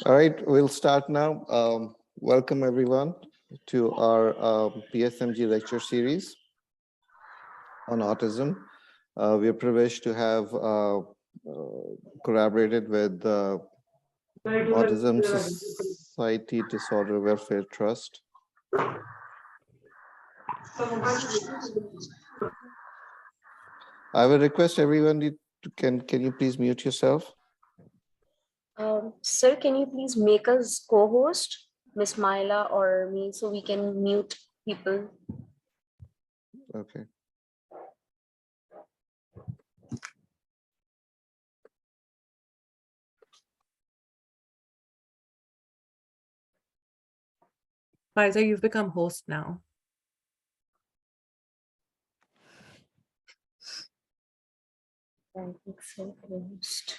All right, we'll start now. Welcome everyone to our PSMG lecture series on autism. We are privileged to have collaborated with Autism Society Disorder Welfare Trust. I will request everyone to can you please mute yourself? Sir, can you please make us co-host, Miss Myla or me, so we can mute people? Okay. Pfizer, you've become host now. Host.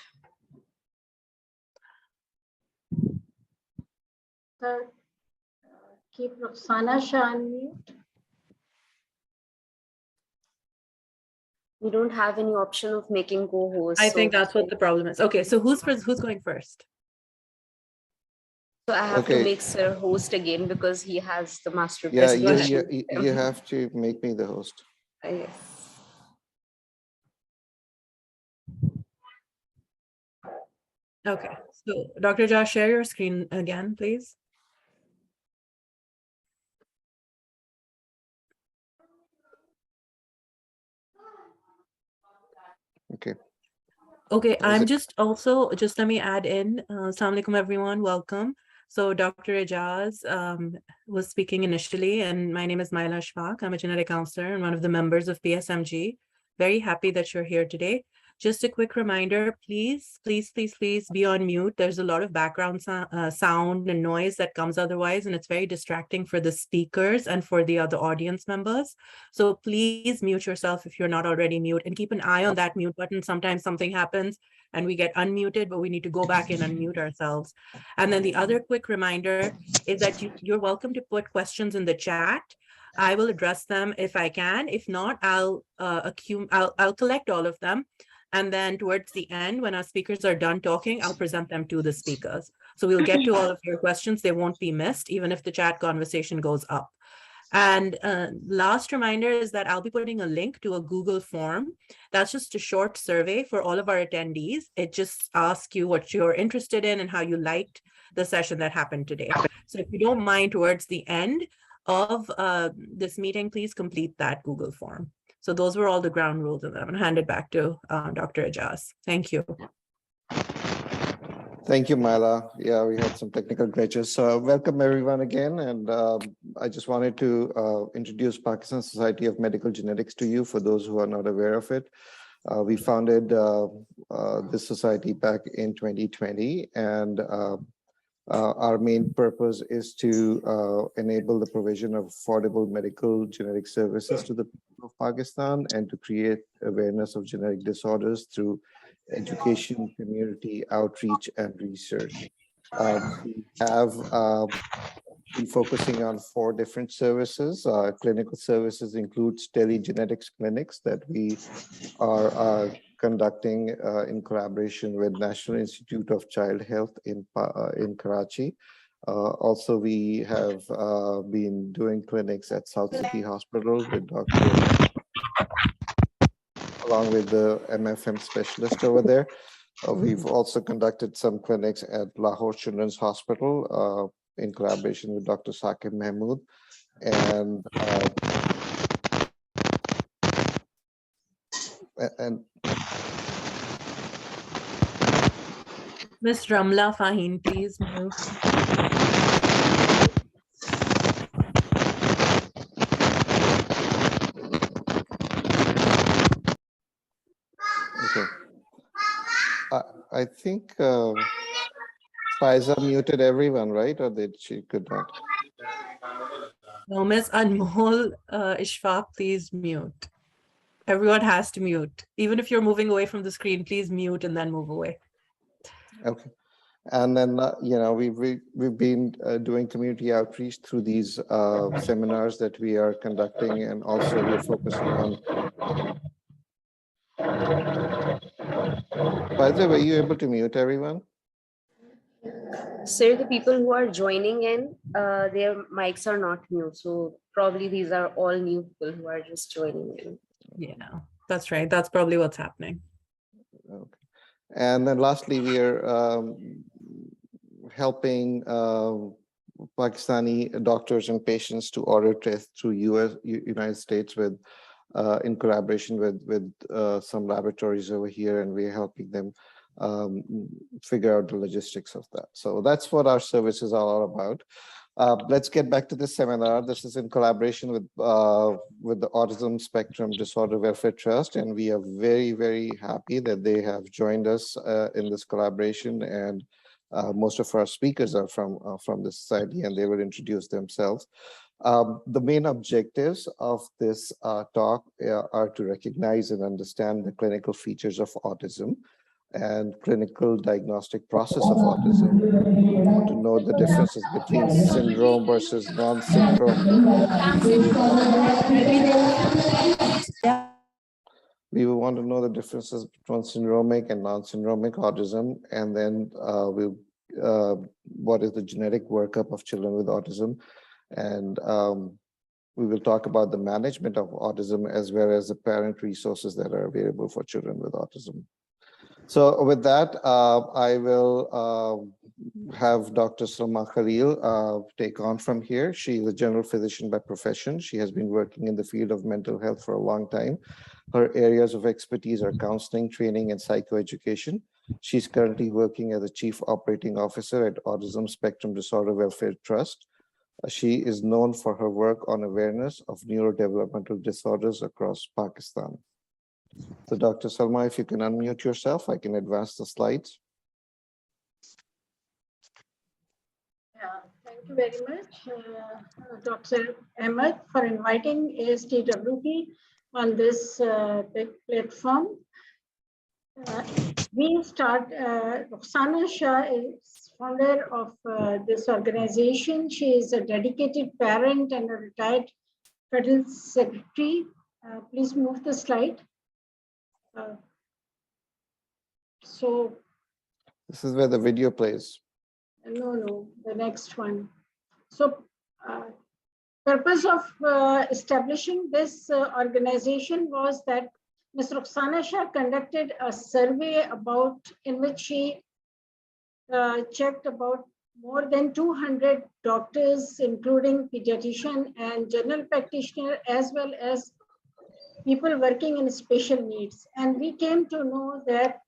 Sir, keep Sana Shah on mute. We don't have any option of making co-host. I think that's what the problem is. Okay, so who's going first? So I have to make Sir host again because he has the master. Yeah, you have to make me the host. Yes. Okay, so Dr. Josh, share your screen again, please. Okay. Okay, I'm just let me add in. Assalamu alaikum, everyone. Welcome. So Dr. Ijaz was speaking initially, and my name is Myla Shfaq. I'm a genetic counselor and one of the members of PSMG. Very happy that you're here today. Just a quick reminder, please be on mute. There's a lot of background sound and noise that comes otherwise, and it's very distracting for the speakers and for the other audience members. So please mute yourself if you're not already mute, and keep an eye on that mute button. Sometimes something happens and we get unmuted, but we need to go back in and mute ourselves. And then the other quick reminder is that you're welcome to put questions in the chat. I will address them if I can. If not, I'll collect all of them. And then towards the end, when our speakers are done talking, I'll present them to the speakers. So we'll get to all of your questions. They won't be missed, even if the chat conversation goes up. And last reminder is that I'll be putting a link to a Google form. That's just a short survey for all of our attendees. It just asks you what you're interested in and how you liked the session that happened today. So if you don't mind, towards the end of this meeting, please complete that Google form. So those were all the ground rules, and I'm going to hand it back to Dr. Ijaz. Thank you. Thank you, Myla. Yeah, we had some technical glitches. So welcome everyone again. And I just wanted to introduce Pakistan Society of Medical Genetics to you for those who are not aware of it. We founded this society back in 2020, and our main purpose is to enable the provision of affordable medical genetic services to the people of Pakistan and to create awareness of genetic disorders through education, community outreach, and research. We have been focusing on 4 different services. Clinical services includes telegenetics clinics that we are conducting in collaboration with National Institute of Child Health in Karachi. Also, we have been doing clinics at South City Hospital with along with the MFM specialist over there. We've also conducted some clinics at Lahore Children's Hospital in collaboration with Dr. Saqib Mahmood. And Ms. Ramla Faheen, please move. okay. I think Faiza muted everyone, right? Or she could not? No, Ms. Anmol Ishfaq, please mute. Everyone has to mute. Even if you're moving away from the screen, please mute and then move away. Okay. And then, we've been doing community outreach through these seminars that we are conducting, and also we're focusing on. By the way, were you able to mute everyone? Sir, the people who are joining in, their mics are not mute. So probably these are all new people who are just joining in. Yeah, that's right. That's probably what's happening. Okay. And then lastly, we are helping Pakistani doctors and patients to order tests through United States with in collaboration with some laboratories over here, and we're helping them figure out the logistics of that. So that's what our services are all about. Let's get back to this seminar. This is in collaboration with the Autism Spectrum Disorder Welfare Trust, and we are very, very happy that they have joined us in this collaboration. And most of our speakers are from the society, and they will introduce themselves. The main objectives of this talk are to recognize and understand the clinical features of autism and clinical diagnostic process of autism. We want to know the differences between syndrome versus non-syndrome. We will want to know the differences between syndromic and non-syndromic autism, and then what is the genetic workup of children with autism, and we will talk about the management of autism as well as the parent resources that are available for children with autism. So with that, I will have Dr. Salma Khalil take on from here. She is a general physician by profession. She has been working in the field of mental health for a long time. Her areas of expertise are counseling, training, and psychoeducation. She's currently working as a Chief Operating Officer at Autism Spectrum Disorder Welfare Trust. She is known for her work on awareness of neurodevelopmental disorders across Pakistan. So Dr. Salma, if you can unmute yourself, I can advance the slides. Yeah, thank you very much, Dr. Ahmed, for inviting ASTWP on this big platform. Rukhsana Shah is founder of this organization. She is a dedicated parent and a retired federal secretary. Please move the slide. This is where the video plays. No, the next one. So purpose of establishing this organization was that Ms. Rukhsana Shah conducted a survey in which she checked about more than 200 doctors, including pediatrician and general practitioner, as well as people working in special needs. And we came to know that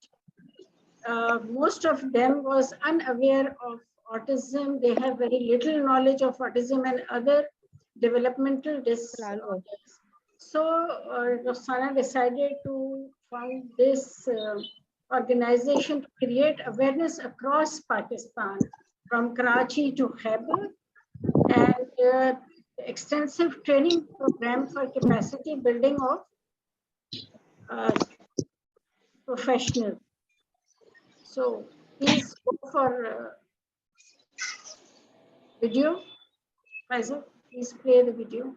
most of them was unaware of autism. They have very little knowledge of autism and other developmental disorders. So Rukhsana decided to found this organization to create awareness across Pakistan, from Karachi to Khyber, and extensive training program for capacity building of professionals. So please go for video. Faisal, please play the video.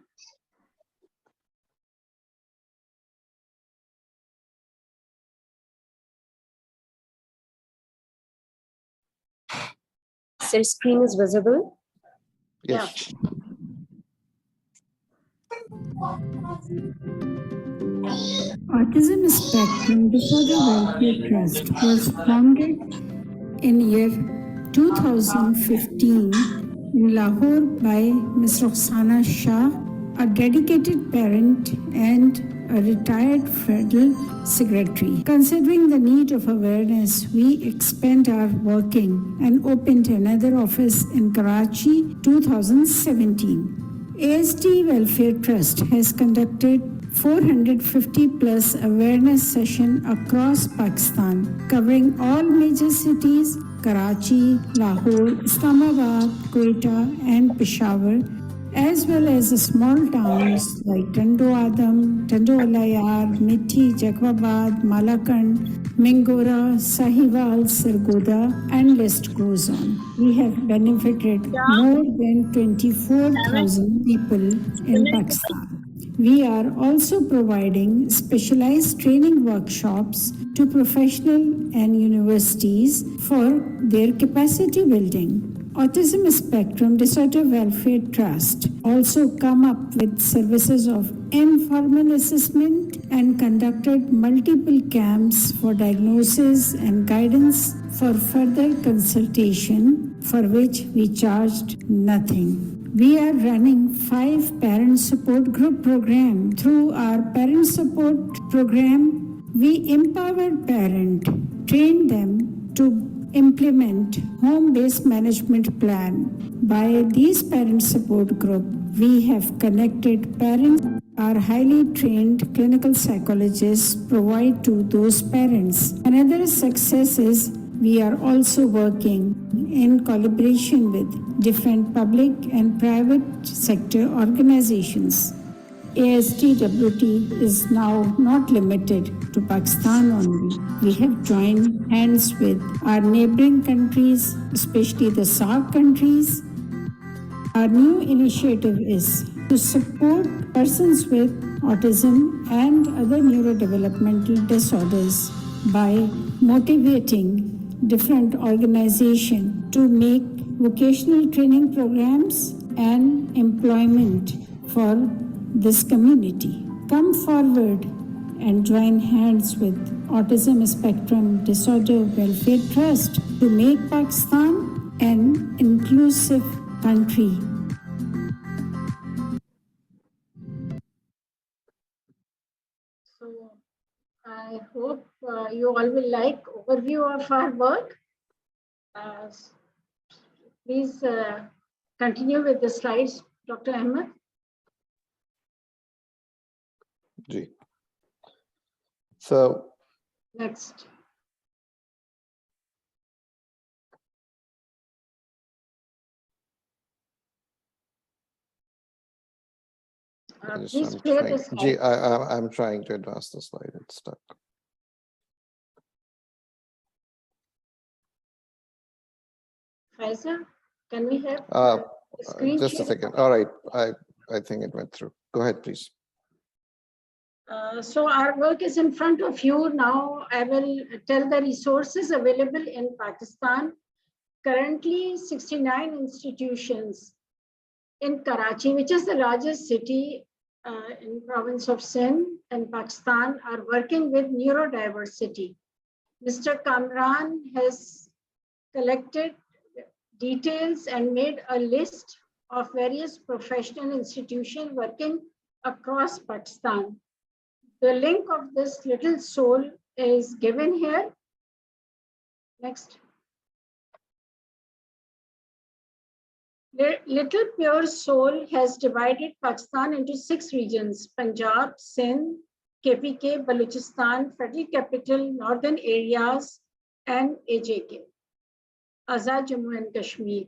Sir, screen is visible? Yes. Yeah. Autism Spectrum Disorder Welfare Trust was founded in year 2015 in Lahore by Ms. Rukhsana Shah, a dedicated parent and a retired federal secretary. Considering the need of awareness, we expand our working and opened another office in Karachi 2017. ASD Welfare Trust has conducted 450 plus awareness sessions across Pakistan, covering all major cities, Karachi, Lahore, Islamabad, Quetta, and Peshawar, as well as the small towns like Tando Adam, Tando Alayar, Mithi, Jacobabad, Malakand, Mingora, Sahiwal, Sargoda, and list goes on. We have benefited more than 24,000 people in Pakistan. We are also providing specialized training workshops to professional and universities for their capacity building. Autism Spectrum Disorder Welfare Trust also come up with services of informal assessment and conducted multiple camps for diagnosis and guidance for further consultation, for which we charged nothing. We are running 5 parent support group program. Through our parent support program, we empower parents, train them to implement home-based management plan. By these parent support group, we have connected parents. Our highly trained clinical psychologists provide to those parents. Another success is we are also working in collaboration with different public and private sector organizations. ASTWT is now not limited to Pakistan only. We have joined hands with our neighboring countries, especially the SAARC countries. Our new initiative is to support persons with autism and other neurodevelopmental disorders by motivating different organizations to make vocational training programs and employment for this community. Come forward and join hands with Autism Spectrum Disorder Welfare Trust to make Pakistan an inclusive country. So I hope you all will like overview of our work. Please continue with the slides, Dr. Ahmed. Ji. So Next. Please play the slide. Ji, I'm trying to advance the slide. It's stuck. Faisal, can we have the screen just share? a second. All right. I think it went through. Go ahead, please. So our work is in front of you now. I will tell the resources available in Pakistan. Currently, 69 institutions in Karachi, which is the largest city in province of Sindh in Pakistan, are working with neurodiversity. Mr. Kamran has collected details and made a list of various professional institutions working across Pakistan. The link of this little soul is given here. Next. Little Pure Soul has divided Pakistan into 6 regions: Punjab, Sindh, KPK, Balochistan, Federal Capital, Northern Areas, and AJK, Azad Jammu and Kashmir.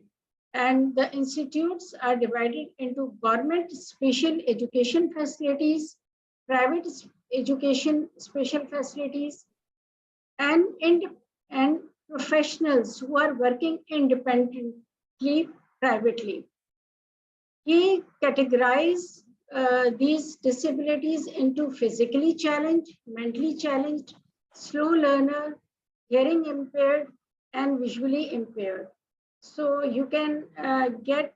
And the institutes are divided into government special education facilities, private education special facilities, and professionals who are working independently, privately. He categorized these disabilities into physically challenged, mentally challenged, slow learner, hearing impaired, and visually impaired. So you can get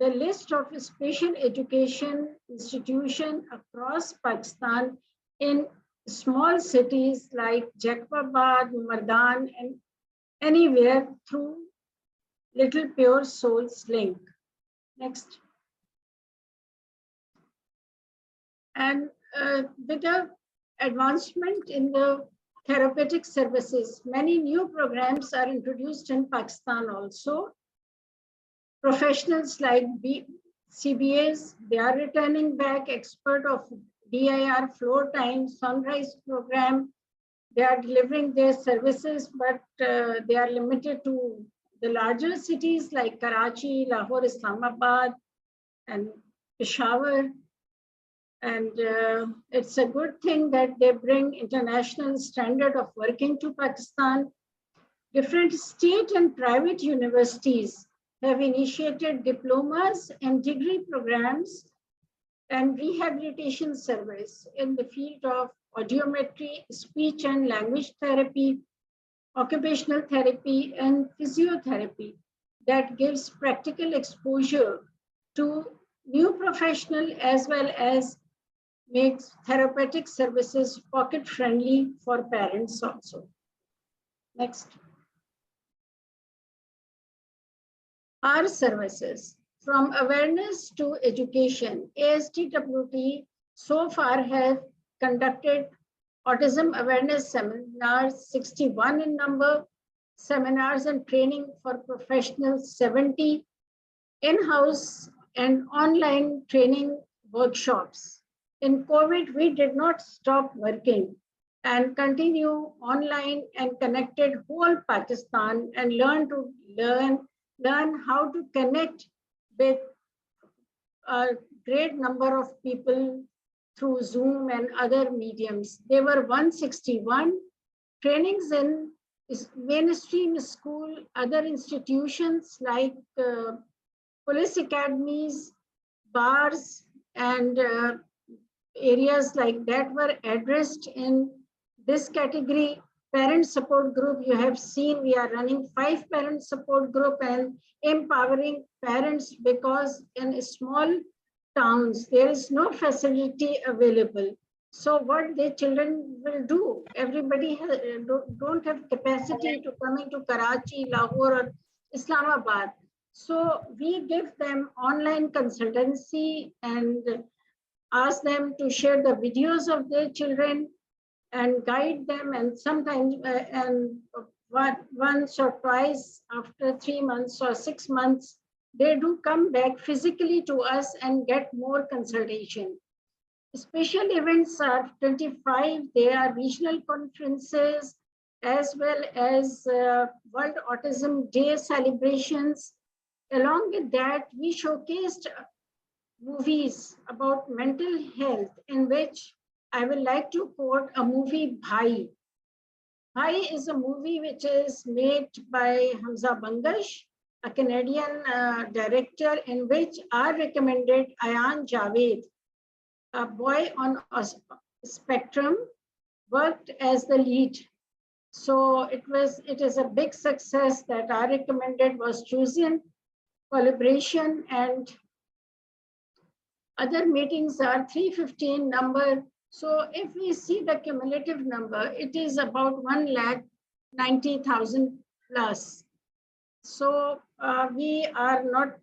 the list of special education institutions across Pakistan in small cities like Jacobabad, Mardan, and anywhere through Little Pure Souls link. Next. And with the advancement in the therapeutic services, many new programs are introduced in Pakistan also. Professionals like CBAs, they are returning back, expert of DIR, floor time, sunrise program. They are delivering their services, but they are limited to the larger cities like Karachi, Lahore, Islamabad, and Peshawar. And it's a good thing that they bring international standard of working to Pakistan. Different state and private universities have initiated diplomas and degree programs and rehabilitation service in the field of audiometry, speech and language therapy, occupational therapy, and physiotherapy that gives practical exposure to new professional as well as makes therapeutic services pocket friendly for parents also. Next. Our services, from awareness to education, ASTWT so far have conducted autism awareness seminars, 61 in number, seminars and training for professionals, 70, in-house and online training workshops. In COVID, we did not stop working and continue online and connected whole Pakistan and learn how to connect with a great number of people through Zoom and other mediums. There were 161 trainings in mainstream school, other institutions like police academies, bars, and areas like that were addressed in this category. Parent support group, you have seen we are running 5 parent support group and empowering parents, because in small towns there is no facility available. So what the children will do, everybody don't have capacity to come into Karachi, Lahore or Islamabad. So we give them online consultancy and ask them to share the videos of their children and guide them, and sometimes once or twice after 3 months or 6 months, they do come back physically to us and get more consultation. Special events are 25, they are regional conferences as well as World Autism Day celebrations. Along with that, we showcased movies about mental health, in which I would like to quote a movie, Bhai. Bhai is a movie which is made by Hamza Bangash, a Canadian director, in which I recommended Ayan Javed, a boy on a spectrum, worked as the lead. So it is a big success that I recommended, was chosen, collaboration, and other meetings are 315 number. So if we see the cumulative number, it is about 1,90,000 plus. So we are not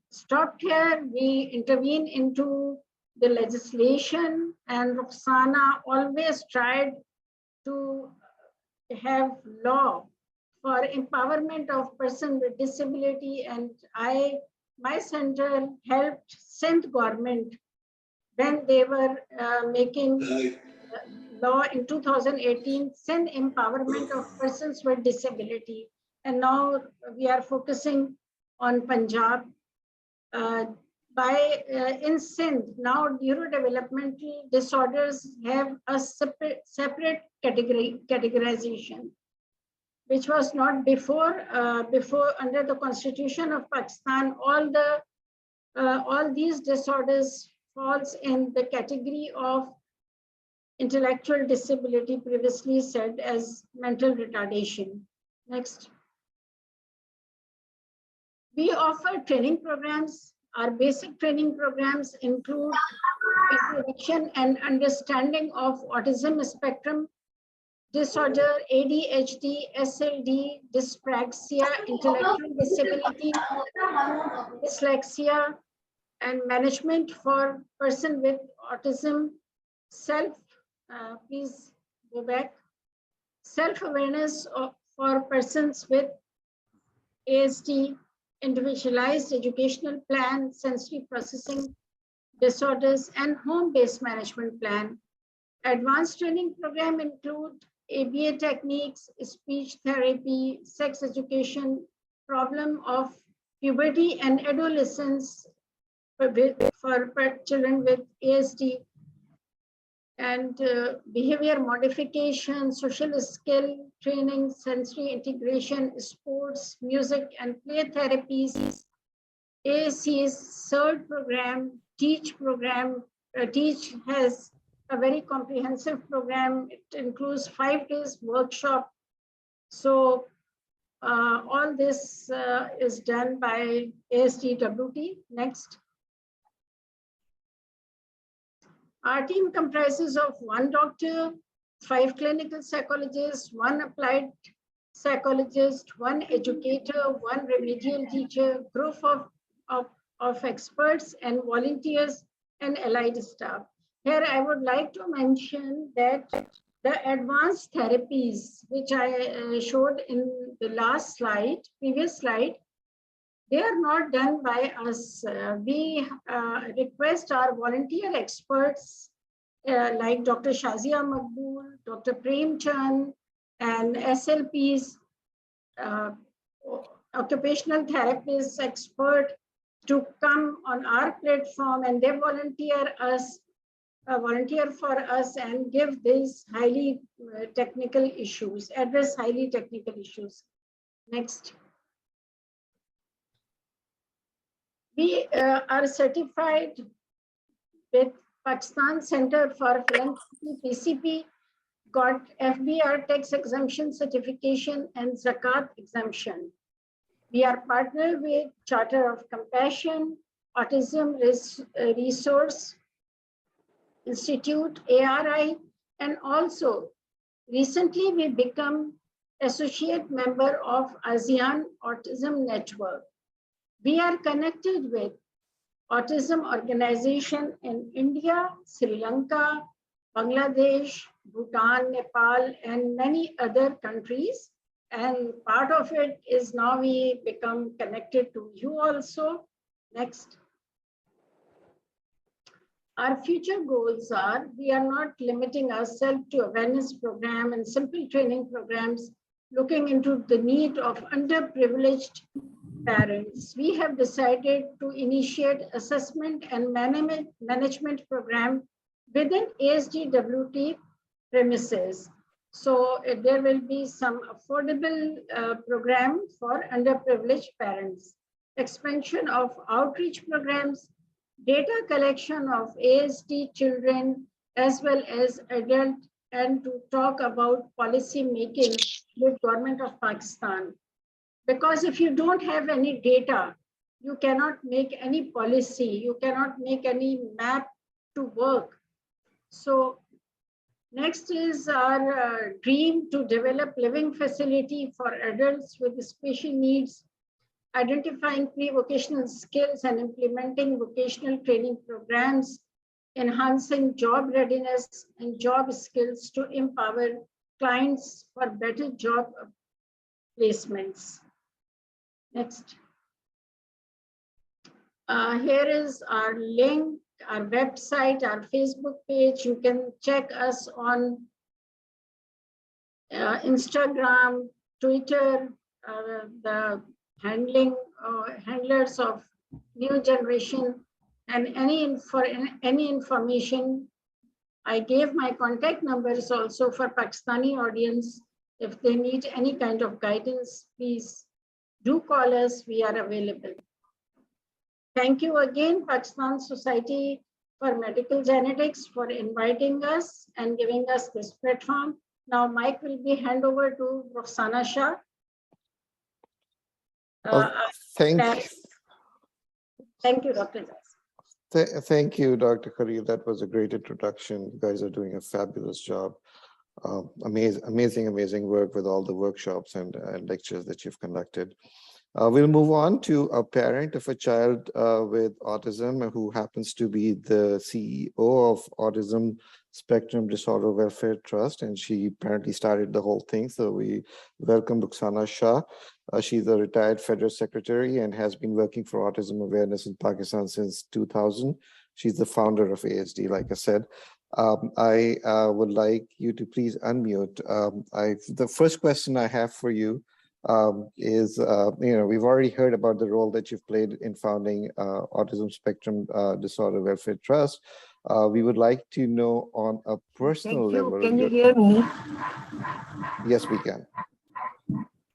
stopped here. We intervene into the legislation, and Roxana always tried to have law for empowerment of person with disability, and my center helped Sindh government when they were making law in 2018, Sindh empowerment of persons with disability. And now we are focusing on Punjab. In Sindh, now neurodevelopmental disorders have a separate categorization, which was not before. Before, under the Constitution of Pakistan, all these disorders falls in the category of intellectual disability, previously said as mental retardation. Next. We offer training programs. Our basic training programs include introduction and understanding of autism spectrum disorder, ADHD, SLD, dyspraxia, intellectual disability, dyslexia, and management for person with autism, please go back, self-awareness for persons with ASD, individualized educational plan, sensory processing disorders, and home-based management plan. Advanced training program include ABA techniques, speech therapy, sex education, problem of puberty and adolescence for children with ASD, and behavior modification, social skill training, sensory integration, sports, music, and play therapies. AAC's third program, TEACH program. TEACH has a very comprehensive program. It includes 5 days workshop. So all this is done by ASDWT. Next. Our team comprises of 1 doctor, 5 clinical psychologists, 1 applied psychologist, 1 educator, 1 remedial teacher, group of experts and volunteers and allied staff. Here I would like to mention that the advanced therapies, which I showed in the last slide, previous slide, they are not done by us. We request our volunteer experts like Dr. Shazia Makbul, Dr. Prem Chand, and SLPs, occupational therapists expert, to come on our platform, and they volunteer for us and give these highly technical issues, address highly technical issues. Next. We are certified with Pakistan Center for Philanthropy, PCP, got FBR tax exemption certification and Zakat exemption. We are partnered with Charter of Compassion, Autism Resource Institute, ARI, and also recently we become associate member of ASEAN Autism Network. We are connected with autism organization in India, Sri Lanka, Bangladesh, Bhutan, Nepal, and many other countries. And part of it is now we become connected to you also. Next. Our future goals are, we are not limiting ourselves to awareness program and simple training programs, looking into the need of underprivileged parents. We have decided to initiate assessment and management program within ASDWT premises. So there will be some affordable program for underprivileged parents, expansion of outreach programs, data collection of ASD children as well as adult, and to talk about policy making with Government of Pakistan. Because if you don't have any data, you cannot make any policy, you cannot make any map to work. So next is our dream to develop living facility for adults with special needs, identifying pre-vocational skills and implementing vocational training programs, enhancing job readiness and job skills to empower clients for better job placements. Next. Here is our link, our website, our Facebook page. You can check us on Instagram, Twitter, the handlers of new generation, and any information. I gave my contact numbers also for Pakistani audience. If they need any kind of guidance, please do call us, we are available. Thank you again, Pakistan Society for Medical Genetics, for inviting us and giving us this platform. Now, mic will be handed over to Roxana Shah. Thank you, Dr. Thank you, Dr. Khalil. That was a great introduction. You guys are doing a fabulous job. Amazing work with all the workshops and lectures that you've conducted. We'll move on to a parent of a child with autism who happens to be the CEO of Autism Spectrum Disorder Welfare Trust, and she apparently started the whole thing. So we welcome Roxana Shah. She's a retired federal secretary and has been working for autism awareness in Pakistan since 2000. She's the founder of ASD, like I said. I would like you to please unmute. The first question I have for you is, we've already heard about the role that you've played in founding Autism Spectrum Disorder Welfare Trust. We would like to know on a personal level. Can you hear me? Yes, we can.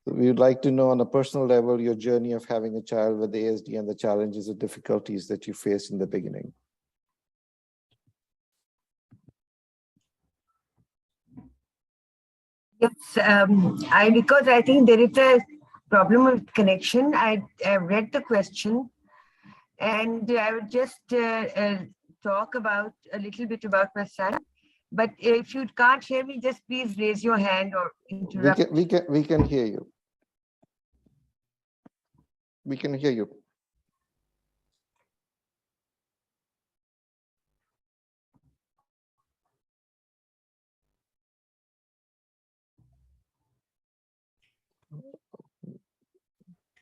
We would like to know on a personal level your journey of having a child with ASD and the challenges and difficulties that you faced in the beginning. Because I think there is a problem with connection. I read the question, and I would just talk about a little bit about my son. But if you can't hear me, just please raise your hand or interrupt. We can hear you. We can hear you.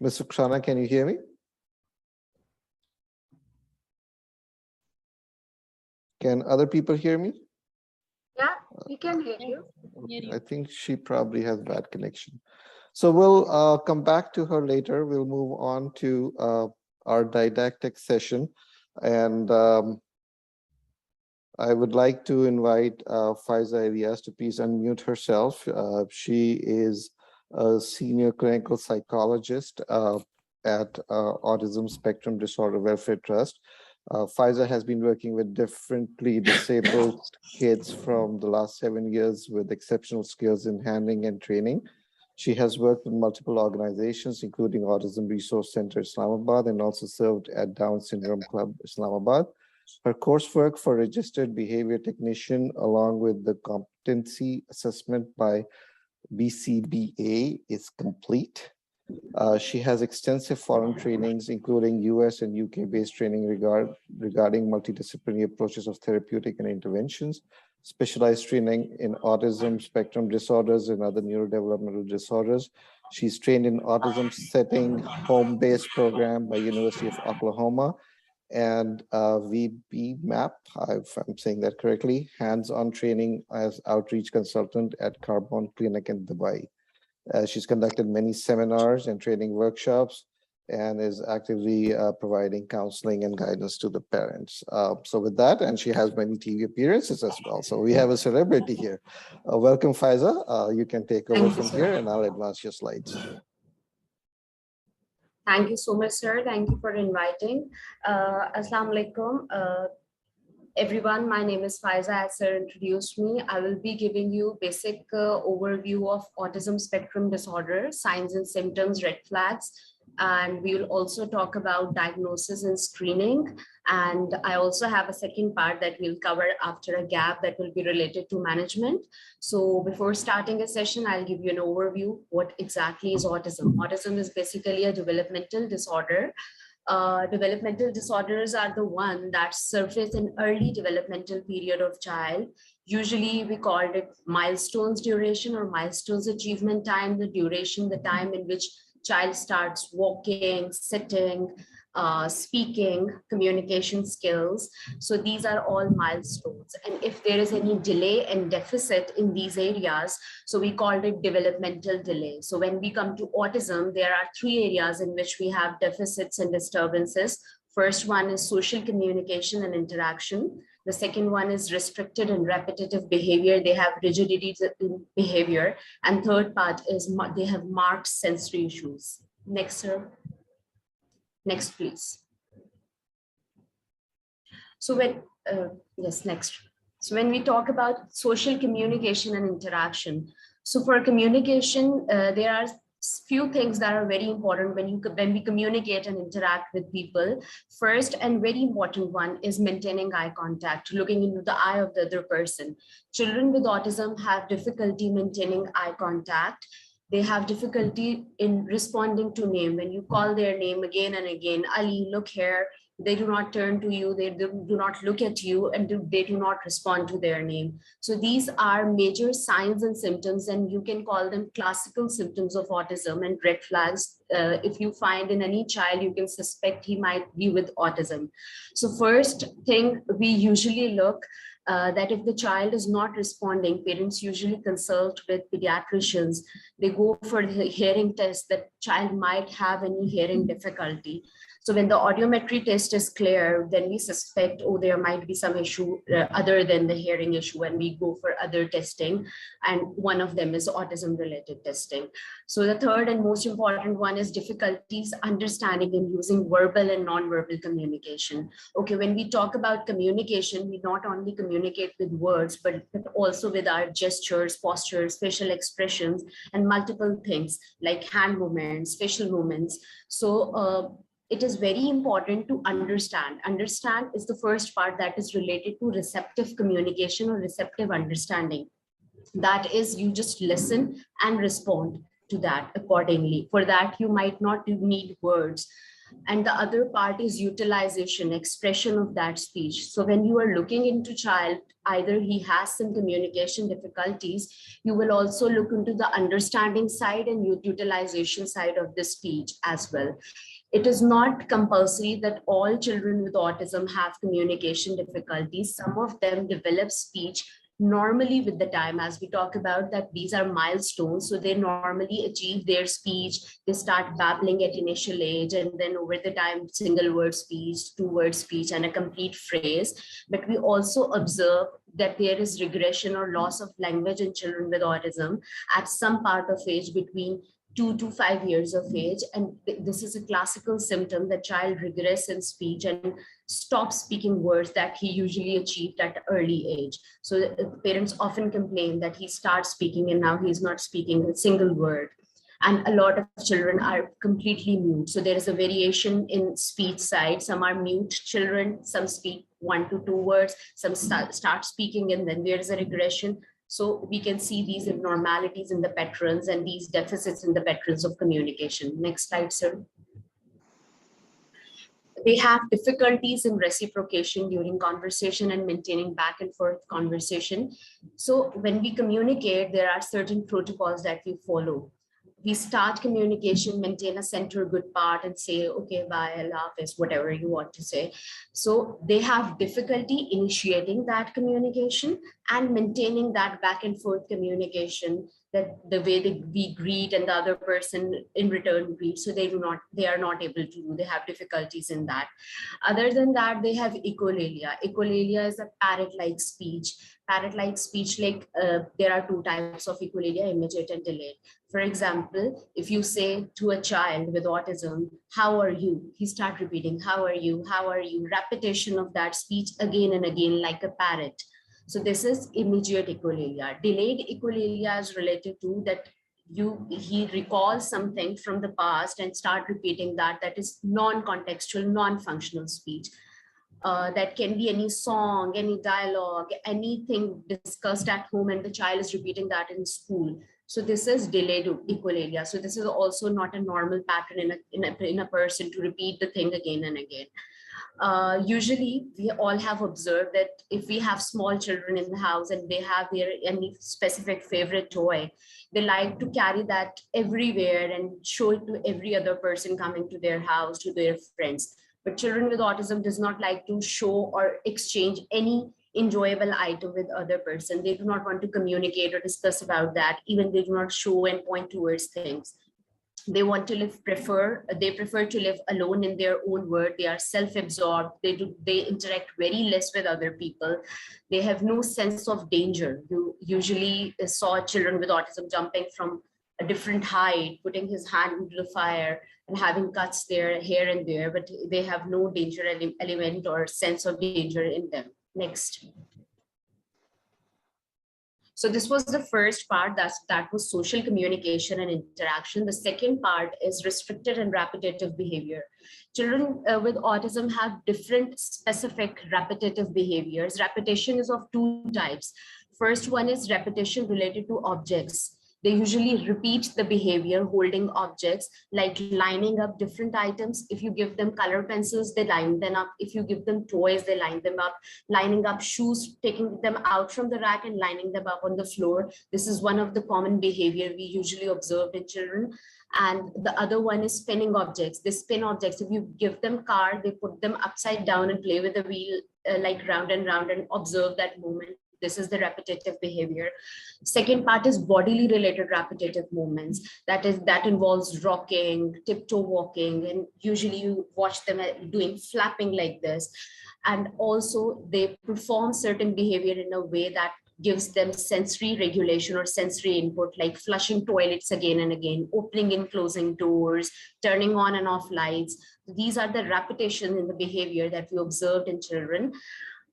Ms. Rukhsana, can you hear me? Can other people hear me? Yeah, we can hear you. I think she probably has bad connection. So we'll come back to her later. We'll move on to our didactic session. And I would like to invite Faiza Elias to please unmute herself. She is a senior clinical psychologist at Autism Spectrum Disorder Welfare Trust. Faiza has been working with differently disabled kids from the last 7 years with exceptional skills in handling and training. She has worked with multiple organizations, including Autism Resource Center Islamabad, and also served at Down Syndrome Club Islamabad. Her coursework for registered behavior technician, along with the competency assessment by BCBA, is complete. She has extensive foreign trainings, including US and UK-based training regarding multidisciplinary approaches of therapeutic and interventions, specialized training in autism spectrum disorders and other neurodevelopmental disorders. She's trained in autism setting, home-based program by University of Oklahoma, and VBMAP, if I'm saying that correctly, hands-on training as outreach consultant at Carbon Clinic in Dubai. She's conducted many seminars and training workshops and is actively providing counseling and guidance to the parents. So with that, and she has many TV appearances as well. So we have a celebrity here. Welcome, Faiza. You can take over from here and I'll advance your slides. Thank you so much, sir. Thank you for inviting. Assalamu alaikum. Everyone, my name is Faiza. As sir introduced me, I will be giving you basic overview of autism spectrum disorder, signs and symptoms, red flags, and we will also talk about diagnosis and screening. And I also have a second part that we'll cover after a gap that will be related to management. So before starting a session, I'll give you an overview. What exactly is autism? Autism is basically a developmental disorder. Developmental disorders are the one that surface in early developmental period of child. Usually we called it milestones duration or milestones achievement time, the duration, the time in which child starts walking, sitting, speaking, communication skills. So these are all milestones. And if there is any delay and deficit in these areas, so we called it developmental delay. So when we come to autism, there are 3 areas in which we have deficits and disturbances. First one is social communication and interaction. The second one is restricted and repetitive behavior. They have rigidity in behavior. And third part is they have marked sensory issues. Next, sir. Next, please. So when, yes, next. So when we talk about social communication and interaction, so for communication, there are few things that are very important when we communicate and interact with people. First and very important one is maintaining eye contact, looking into the eye of the other person. Children with autism have difficulty maintaining eye contact. They have difficulty in responding to name. When you call their name again and again, Ali, look here, they do not turn to you, they do not look at you, and they do not respond to their name. So these are major signs and symptoms, and you can call them classical symptoms of autism and red flags. If you find in any child, you can suspect he might be with autism. So first thing, we usually look that if the child is not responding, parents usually consult with pediatricians. They go for the hearing test that child might have any hearing difficulty. So when the audiometry test is clear, then we suspect, oh, there might be some issue other than the hearing issue, and we go for other testing. And one of them is autism related testing. So the third and most important one is difficulties understanding and using verbal and non-verbal communication. Okay, when we talk about communication, we not only communicate with words, but also with our gestures, postures, facial expressions, and multiple things like hand movements, facial movements. So it is very important to understand. Understand is the first part that is related to receptive communication or receptive understanding. That is, you just listen and respond to that accordingly. For that, you might not need words. And the other part is utilization, expression of that speech. So when you are looking into child, either he has some communication difficulties, you will also look into the understanding side and utilization side of the speech as well. It is not compulsory that all children with autism have communication difficulties. Some of them develop speech normally with the time, as we talk about that these are milestones. So they normally achieve their speech. They start babbling at initial age, and then over the time, single word speech, two word speech, and a complete phrase. But we also observe that there is regression or loss of language in children with autism at some part of age between 2 to 5 years of age. And this is a classical symptom that child regress in speech and stop speaking words that he usually achieved at early age. So parents often complain that he starts speaking and now he's not speaking a single word. And a lot of children are completely mute. So there is a variation in speech side. Some are mute children, some speak 1 to 2 words, some start speaking, and then there is a regression. So we can see these abnormalities in the patterns and these deficits in the patterns of communication. Next slide, sir. They have difficulties in reciprocation during conversation and maintaining back and forth conversation. So when we communicate, there are certain protocols that we follow. We start communication, maintain a center good part, and say, okay, bye, Allah Hafiz, whatever you want to say. So they have difficulty initiating that communication and maintaining that back and forth communication, that the way we greet and the other person in return greets. So they are not able to do, they have difficulties in that. Other than that, they have echolalia. Echolalia is a parrot-like speech. Parrot-like speech, like there are 2 types of echolalia, immediate and delayed. For example, if you say to a child with autism, how are you? He starts repeating, how are you? How are you? Repetition of that speech again and again like a parrot. So this is immediate echolalia. Delayed echolalia is related to that he recalls something from the past and start repeating that is non-contextual, non-functional speech. That can be any song, any dialogue, anything discussed at home, and the child is repeating that in school. So this is delayed echolalia. So this is also not a normal pattern in a person to repeat the thing again and again. Usually we all have observed that if we have small children in the house and they have any specific favorite toy, they like to carry that everywhere and show it to every other person coming to their house, to their friends. But children with autism does not like to show or exchange any enjoyable item with other person. They do not want to communicate or discuss about that. Even they do not show and point towards things. They want to prefer to live alone in their own world. They are self-absorbed. They interact very less with other people. They have no sense of danger. You usually saw children with autism jumping from a different height, putting his hand into the fire and having cuts there here and there, but they have no danger element or sense of danger in them. Next. So this was the first part, that was social communication and interaction. The second part is restricted and repetitive behavior. Children with autism have different specific repetitive behaviors. Repetition is of 2 types. First one is repetition related to objects. They usually repeat the behavior holding objects, like lining up different items. If you give them color pencils, they line them up. If you give them toys, they line them up. Lining up shoes, taking them out from the rack and lining them up on the floor. This is one of the common behavior we usually observed in children. And the other one is spinning objects. They spin objects. If you give them car, they put them upside down and play with the wheel like round and round and observe that movement This is the repetitive behavior. Second part is bodily related repetitive movements. That involves rocking, tiptoe walking, and usually you watch them doing flapping like this. And also they perform certain behavior in a way that gives them sensory regulation or sensory input, like flushing toilets again and again, opening and closing doors, turning on and off lights. These are the repetition in the behavior that we observed in children.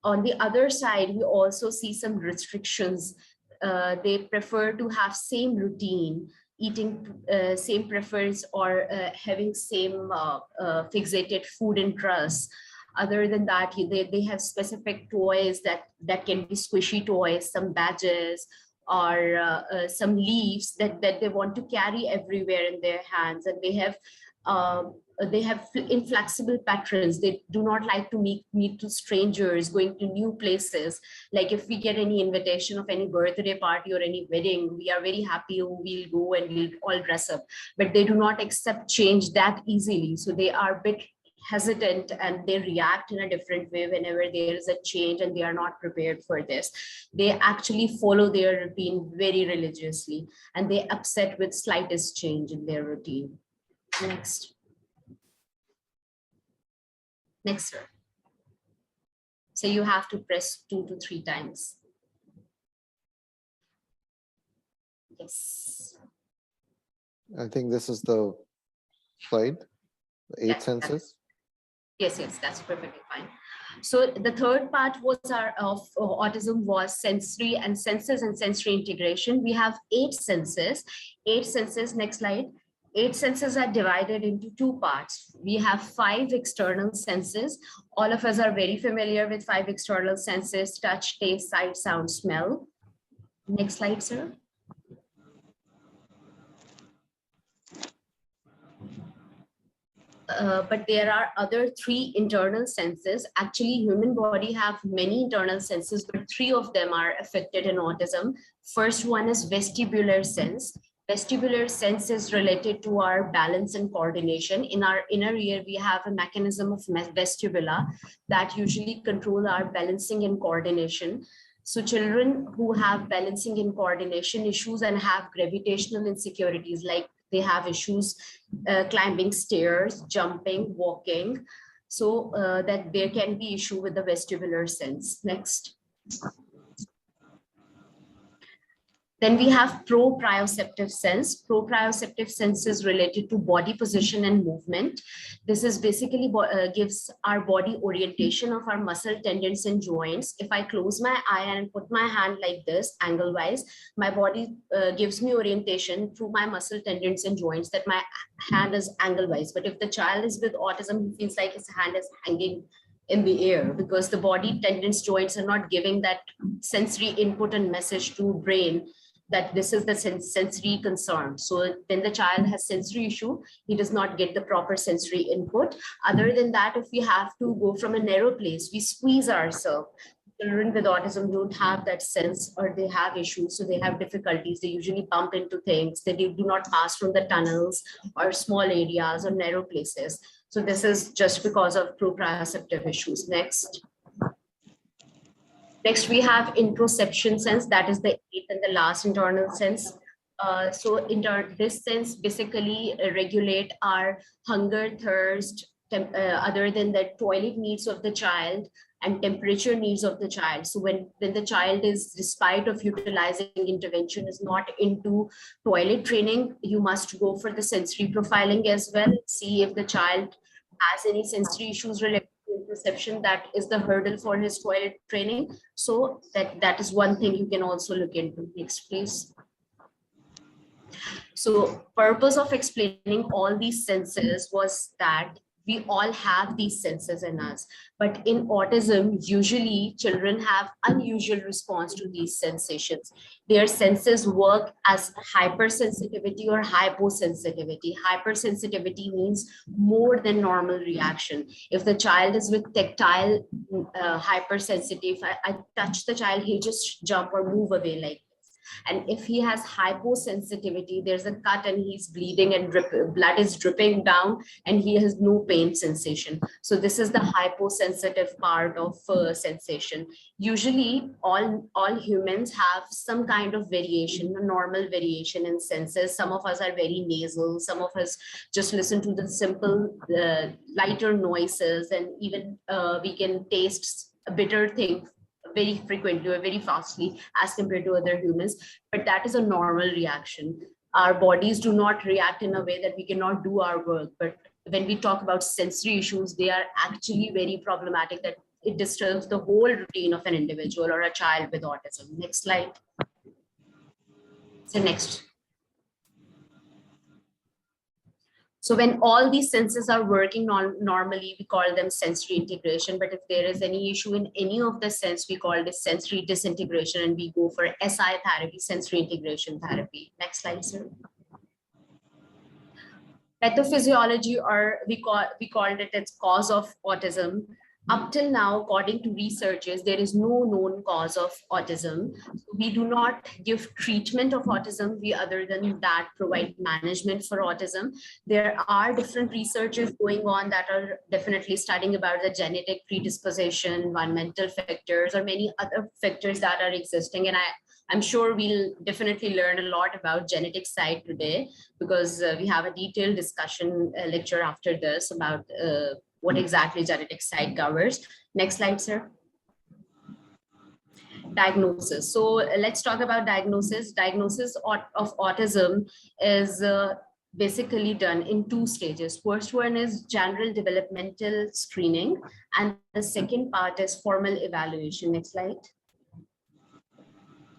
On the other side, we also see some restrictions. They prefer to have same routine, eating same preference, or having same fixated food interests. Other than that, they have specific toys that can be squishy toys, some badges, or some leaves that they want to carry everywhere in their hands. And they have inflexible patterns. They do not like to meet to strangers, going to new places. Like if we get any invitation of any birthday party or any wedding, we are very happy, we'll go and we'll all dress up. But they do not accept change that easily. So they are a bit hesitant and they react in a different way whenever there is a change and they are not prepared for this. They actually follow their routine very religiously and they upset with slightest change in their routine. Next. Next, sir. So you have to press 2 to 3 times. Yes. I think this is the slide, the 8 senses. Yes, that's perfectly fine. So the third part was of autism was sensory and senses and sensory integration. We have 8 senses. 8 senses, next slide. 8 senses are divided into 2 parts. We have 5 external senses. All of us are very familiar with 5 external senses: touch, taste, sight, sound, smell. Next slide, sir. But there are other 3 internal senses. Actually, human body have many internal senses, but 3 of them are affected in autism. First one is vestibular sense. Vestibular sense is related to our balance and coordination. In our inner ear, we have a mechanism of vestibula that usually control our balancing and coordination. So children who have balancing and coordination issues and have gravitational insecurities, like they have issues climbing stairs, jumping, walking, so that there can be issue with the vestibular sense. Next. Then we have proprioceptive sense. Proprioceptive sense is related to body position and movement. This is basically gives our body orientation of our muscle tendons and joints. If I close my eye and put my hand like this, angle wise, my body gives me orientation through my muscle tendons and joints that my hand is angle wise. But if the child is with autism, he feels like his hand is hanging in the air because the body tendons, joints are not giving that sensory input and message to brain that this is the sensory concern. So when the child has sensory issue, he does not get the proper sensory input. Other than that, if we have to go from a narrow place, we squeeze ourselves. Children with autism don't have that sense, or they have issues, so they have difficulties. They usually bump into things. They do not pass from the tunnels or small areas or narrow places. So this is just because of proprioceptive issues. Next. Next, we have interoception sense. That is the 8th and the last internal sense. So this sense basically regulate our hunger, thirst, other than the toilet needs of the child and temperature needs of the child. So when the child is, despite of utilizing intervention, is not into toilet training, you must go for the sensory profiling as well. See if the child has any sensory issues related perception that is the hurdle for his toilet training. So that is one thing you can also look into. Next, please. So purpose of explaining all these senses was that we all have these senses in us, but in autism, usually children have unusual response to these sensations. Their senses work as hypersensitivity or hyposensitivity. Hypersensitivity means more than normal reaction. If the child is with tactile hypersensitive, I touch the child, he'll just jump or move away like this. And if he has hyposensitivity, there's a cut and he's bleeding and blood is dripping down and he has no pain sensation. So this is the hyposensitive part of sensation. Usually all humans have some kind of variation, a normal variation in senses. Some of us are very nasal, some of us just listen to the simple lighter noises, and even we can taste a bitter thing very frequently or very fastly as compared to other humans. But that is a normal reaction. Our bodies do not react in a way that we cannot do our work. But when we talk about sensory issues, they are actually very problematic, that it disturbs the whole routine of an individual or a child with autism. Next slide. So next. So when all these senses are working normally, we call them sensory integration. But if there is any issue in any of the sense, we call this sensory disintegration, and we go for SI therapy, sensory integration therapy. Next slide, sir. Pathophysiology, or we called it its cause of autism. Up till now, according to researchers, there is no known cause of autism. We do not give treatment of autism. We, other than that, provide management for autism. There are different researches going on that are definitely studying about the genetic predisposition, environmental factors, or many other factors that are existing. And I'm sure we'll definitely learn a lot about genetic side today, because we have a detailed discussion lecture after this about what exactly genetic side covers. Next slide, sir. Diagnosis. So let's talk about diagnosis. Diagnosis of autism is basically done in 2 stages. First one is general developmental screening, and the second part is formal evaluation. Next slide.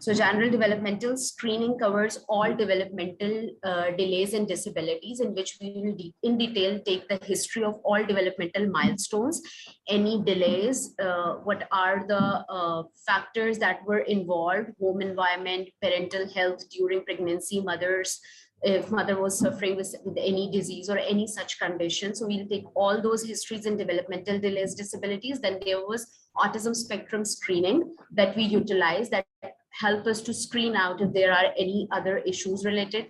So general developmental screening covers all developmental delays and disabilities, in which we will in detail take the history of all developmental milestones, any delays, what are the factors that were involved, home environment, parental health during pregnancy, if mother was suffering with any disease or any such condition. So we'll take all those histories and developmental delays, disabilities. Then there was autism spectrum screening that we utilize, that help us to screen out if there are any other issues related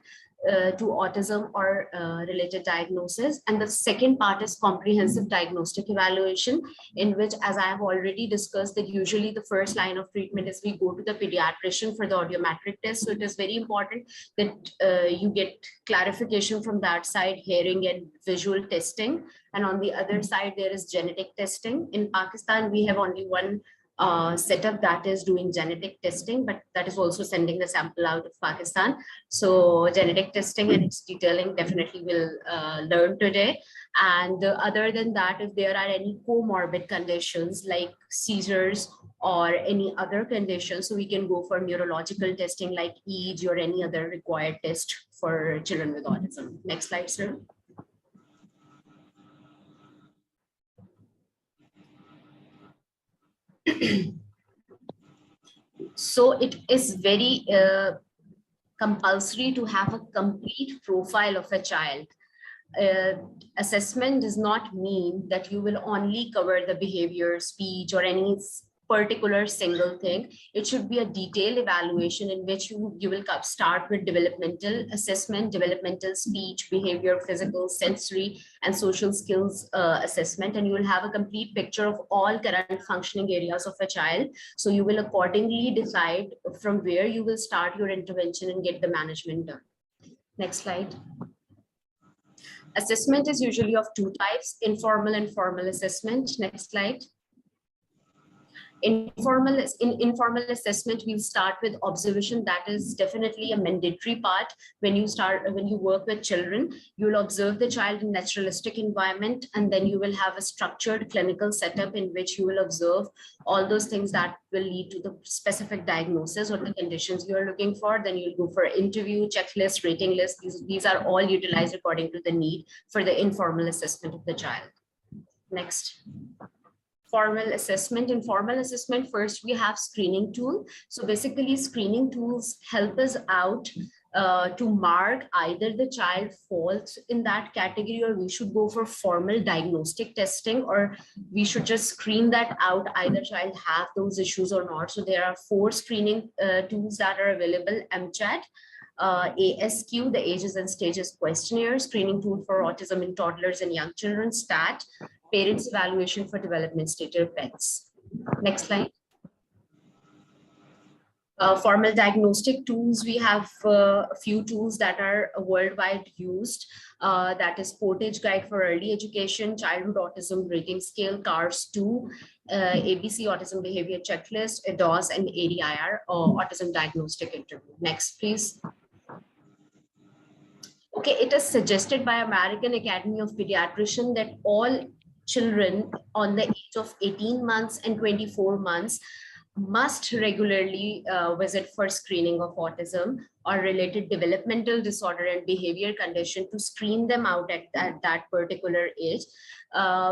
to autism or related diagnosis. And the second part is comprehensive diagnostic evaluation, in which, as I have already discussed, that usually the first line of treatment is we go to the pediatrician for the audiometric test. So it is very important that you get clarification from that side, hearing and visual testing. And on the other side, there is genetic testing. In Pakistan, we have only one setup that is doing genetic testing, but that is also sending the sample out of Pakistan. So genetic testing and its detailing definitely will learn today. And other than that, if there are any comorbid conditions like seizures or any other conditions, so we can go for neurological testing like EEG or any other required test for children with autism. Next slide, sir. So it is very compulsory to have a complete profile of a child. Assessment does not mean that you will only cover the behavior, speech, or any particular single thing. It should be a detailed evaluation in which you will start with developmental assessment, developmental speech, behavior, physical, sensory, and social skills assessment, and you will have a complete picture of all current functioning areas of a child. So you will accordingly decide from where you will start your intervention and get the management done. Next slide. Assessment is usually of 2 types, informal and formal assessment. Next slide. In informal assessment, we'll start with observation. That is definitely a mandatory part. When you work with children, you will observe the child in naturalistic environment, and then you will have a structured clinical setup in which you will observe all those things that will lead to the specific diagnosis or the conditions you are looking for. Then you'll go for interview, checklist, rating list. These are all utilized according to the need for the informal assessment of the child. Next. Formal assessment. In formal assessment, first we have screening tool. So basically screening tools help us out to mark either the child falls in that category, or we should go for formal diagnostic testing, or we should just screen that out, either child have those issues or not. So there are 4 screening tools that are available: MCHAT, ASQ, the Ages and Stages Questionnaire, screening tool for autism in toddlers and young children, STAT, Parents Evaluation for Development Stage PETS. Next slide. Formal diagnostic tools, we have a few tools that are worldwide used. That is Portage Guide for Early Education, Childhood Autism Rating Scale, CARS-2, ABC Autism Behavior Checklist, ADOS, and ADIR, Autism Diagnostic Interview. Next, please. Okay, it is suggested by American Academy of Pediatricians that all children on the age of 18 months and 24 months must regularly visit for screening of autism or related developmental disorder and behavior condition, to screen them out at that particular age.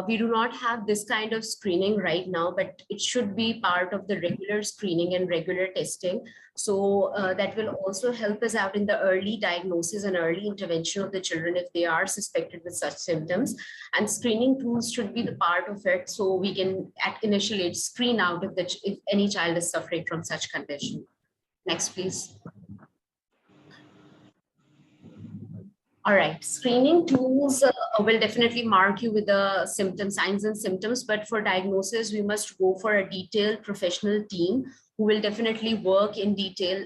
We do not have this kind of screening right now, but it should be part of the regular screening and regular testing. So that will also help us out in the early diagnosis and early intervention of the children if they are suspected with such symptoms. And screening tools should be the part of it, so we can at initial age screen out if any child is suffering from such condition. Next, please. All right, screening tools will definitely mark you with the signs and symptoms, but for diagnosis, we must go for a detailed professional team who will definitely work in detail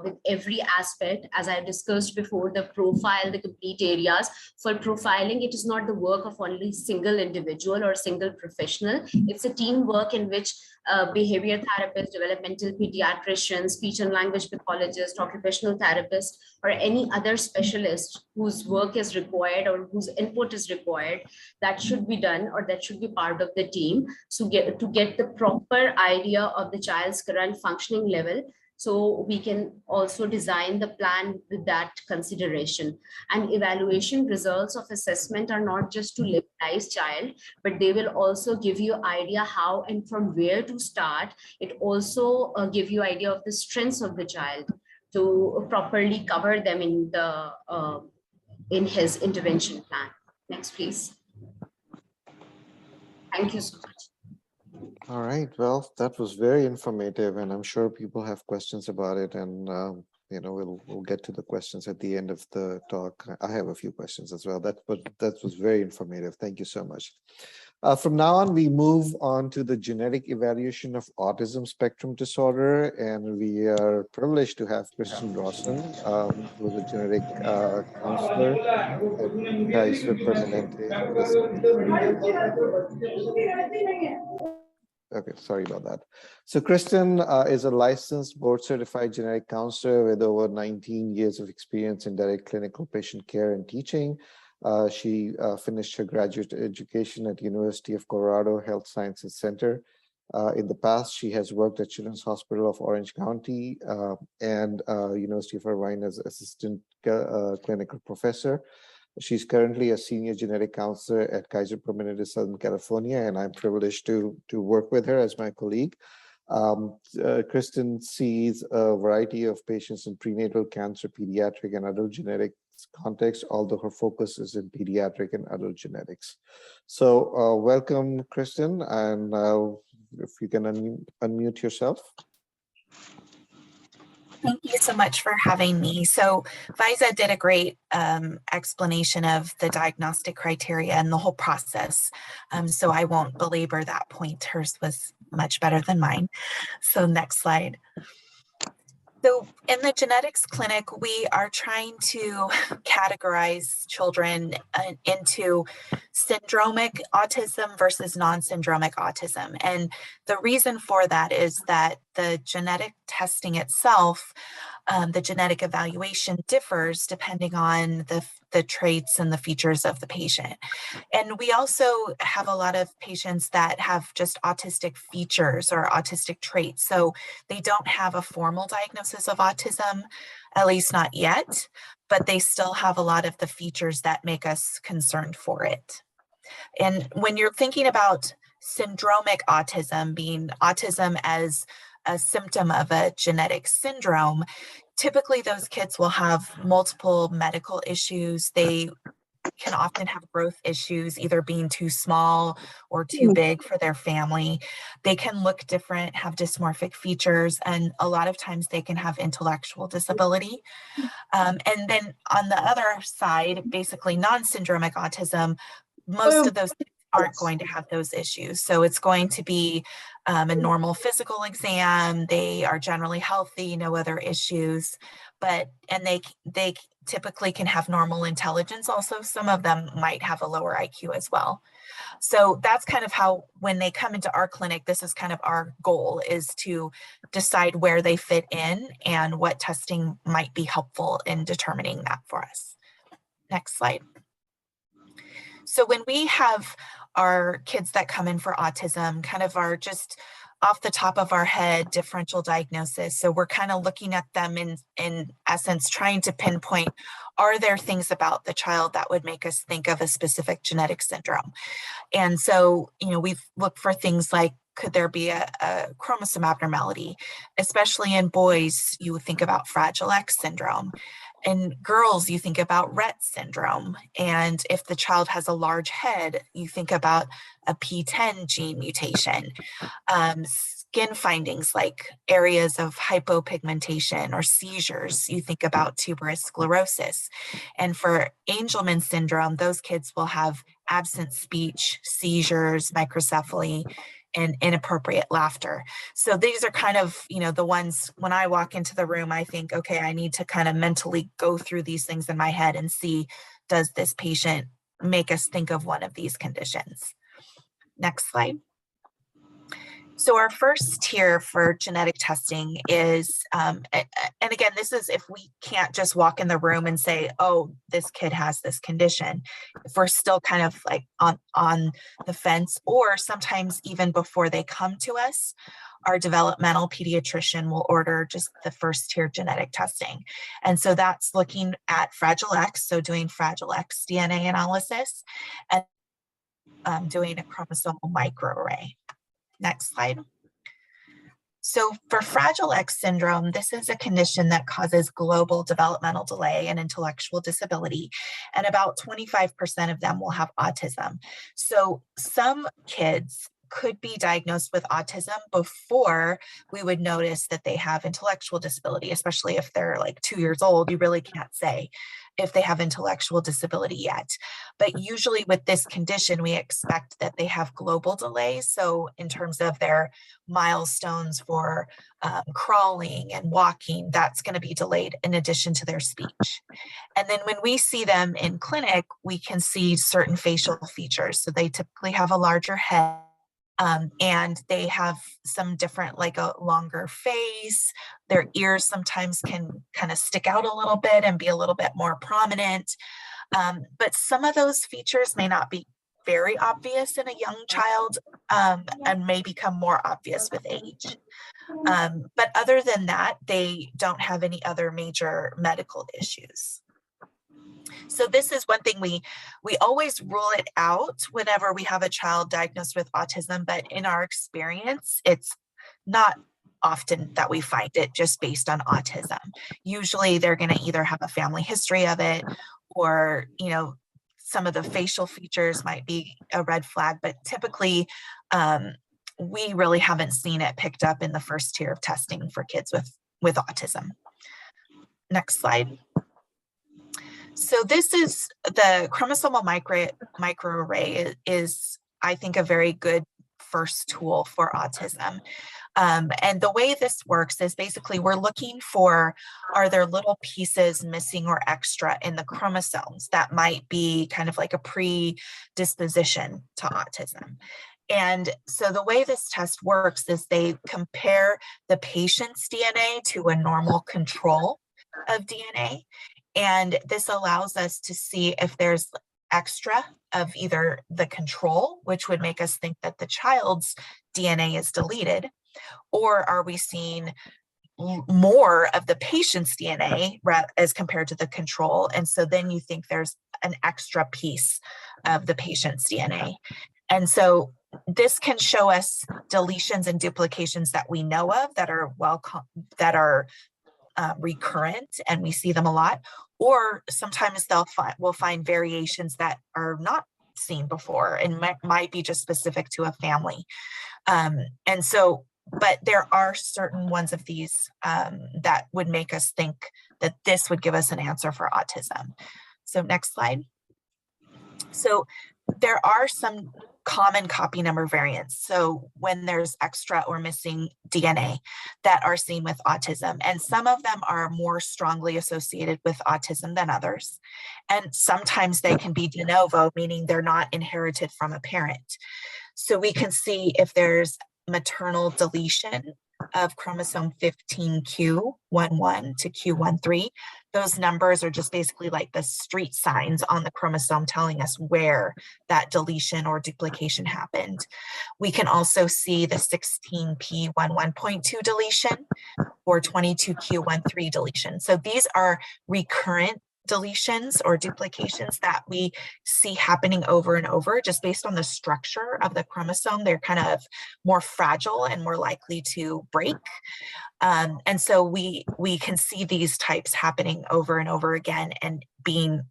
with every aspect. As I discussed before, the profile, the complete areas. For profiling, it is not the work of only single individual or single professional. It's a teamwork in which behavior therapists, developmental pediatricians, speech and language pathologists, occupational therapists, or any other specialist whose work is required or whose input is required, that should be done, or that should be part of the team. So to get the proper idea of the child's current functioning level, so we can also design the plan with that consideration. And evaluation results of assessment are not just to labelize child, but they will also give you idea how and from where to start. It also give you idea of the strengths of the child to properly cover them in the in his intervention plan. Next, please. Thank you so much. All right, well, that was very informative, and I'm sure people have questions about it, and we'll get to the questions at the end of the talk. I have a few questions as well. That was very informative. Thank you so much. From now on, we move on to the genetic evaluation of autism spectrum disorder, and we are privileged to have Kristen Rawson, who is a genetic counselor at Kaiser Permanente. Okay, sorry about that. So Kristen is a licensed board-certified genetic counselor with over 19 years of experience in direct clinical patient care and teaching. She finished her graduate education at University of Colorado Health Sciences Center. In the past, she has worked at Children's Hospital of Orange County and University of Irvine as assistant clinical professor. She's currently a senior genetic counselor at Kaiser Permanente, Southern California, and I'm privileged to work with her as my colleague. Kristen sees a variety of patients in prenatal cancer, pediatric, and adult genetics context, although her focus is in pediatric and adult genetics. So welcome, Kristen, and if you can unmute yourself. Thank you so much for having me. So Faiza did a great explanation of the diagnostic criteria and the whole process. So I won't belabor that point. Hers was much better than mine. So next slide. So in the genetics clinic, we are trying to categorize children into syndromic autism versus non-syndromic autism. And the reason for that is that the genetic testing itself, the genetic evaluation differs depending on the traits and the features of the patient. And we also have a lot of patients that have just autistic features or autistic traits. So they don't have a formal diagnosis of autism, at least not yet, but they still have a lot of the features that make us concerned for it. And when you're thinking about syndromic autism, being autism as a symptom of a genetic syndrome, typically those kids will have multiple medical issues. They can often have growth issues, either being too small or too big for their family. They can look different, have dysmorphic features, and a lot of times they can have intellectual disability. And then on the other side, basically non-syndromic autism, most of those kids aren't going to have those issues. So it's going to be a normal physical exam. They are generally healthy, no other issues, and they typically can have normal intelligence. Also, some of them might have a lower IQ as well. So that's kind of how, when they come into our clinic, this is kind of our goal, is to decide where they fit in and what testing might be helpful in determining that for us. Next slide. So when we have our kids that come in for autism, kind of our just off the top of our head differential diagnosis. So we're kind of looking at them in essence, trying to pinpoint, are there things about the child that would make us think of a specific genetic syndrome? And so, we've looked for things like, could there be a chromosome abnormality? Especially in boys, you would think about Fragile X syndrome. In girls, you think about Rett syndrome. And if the child has a large head, you think about a P10 gene mutation. Skin findings like areas of hypopigmentation or seizures, you think about tuberous sclerosis. And for Angelman syndrome, those kids will have absent speech, seizures, microcephaly, and inappropriate laughter. So these are kind of, the ones when I walk into the room, I think, okay, I need to kind of mentally go through these things in my head and see, does this patient make us think of one of these conditions? Next slide. So our first tier for genetic testing is, and again, this is if we can't just walk in the room and say, oh, this kid has this condition. If we're still kind of like on the fence, or sometimes even before they come to us, our developmental pediatrician will order just the first tier genetic testing. And so that's looking at Fragile X, so doing Fragile X DNA analysis, and doing a chromosomal microarray. Next slide. So for Fragile X syndrome, this is a condition that causes global developmental delay and intellectual disability, and about 25% of them will have autism. So some kids could be diagnosed with autism before we would notice that they have intellectual disability, especially if they're like 2 years old. You really can't say if they have intellectual disability yet. But usually with this condition, we expect that they have global delay. So in terms of their milestones for crawling and walking, that's going to be delayed in addition to their speech. And then when we see them in clinic, we can see certain facial features. So they typically have a larger head. And they have some different, like a longer face. Their ears sometimes can kind of stick out a little bit and be a little bit more prominent. But some of those features may not be very obvious in a young child, and may become more obvious with age. But other than that, they don't have any other major medical issues. So this is one thing we always rule it out whenever we have a child diagnosed with autism, but in our experience, it's not often that we find it just based on autism. Usually they're going to either have a family history of it, or, some of the facial features might be a red flag, but typically we really haven't seen it picked up in the first tier of testing for kids with autism. Next slide. So this is the chromosomal microarray is, I think, a very good first tool for autism. And the way this works is basically we're looking for, are there little pieces missing or extra in the chromosomes that might be kind of like a predisposition to autism. And so the way this test works is they compare the patient's DNA to a normal control of DNA. And this allows us to see if there's extra of either the control, which would make us think that the child's DNA is deleted, or are we seeing more of the patient's DNA as compared to the control? And so then you think there's an extra piece of the patient's DNA. And so this can show us deletions and duplications that we know of that are recurrent, and we see them a lot, or sometimes we'll find variations that are not seen before and might be just specific to a family. And so, but there are certain ones of these that would make us think that this would give us an answer for autism. So next slide. So there are some common copy number variants. So when there's extra or missing DNA that are seen with autism, and some of them are more strongly associated with autism than others. And sometimes they can be de novo, meaning they're not inherited from a parent. So we can see if there's maternal deletion of chromosome 15q11 to q13. Those numbers are just basically like the street signs on the chromosome telling us where that deletion or duplication happened. We can also see the 16p11.2 deletion or 22q13 deletion. So these are recurrent deletions or duplications that we see happening over and over just based on the structure of the chromosome. They're kind of more fragile and more likely to break. And so we can see these types happening over and over again and being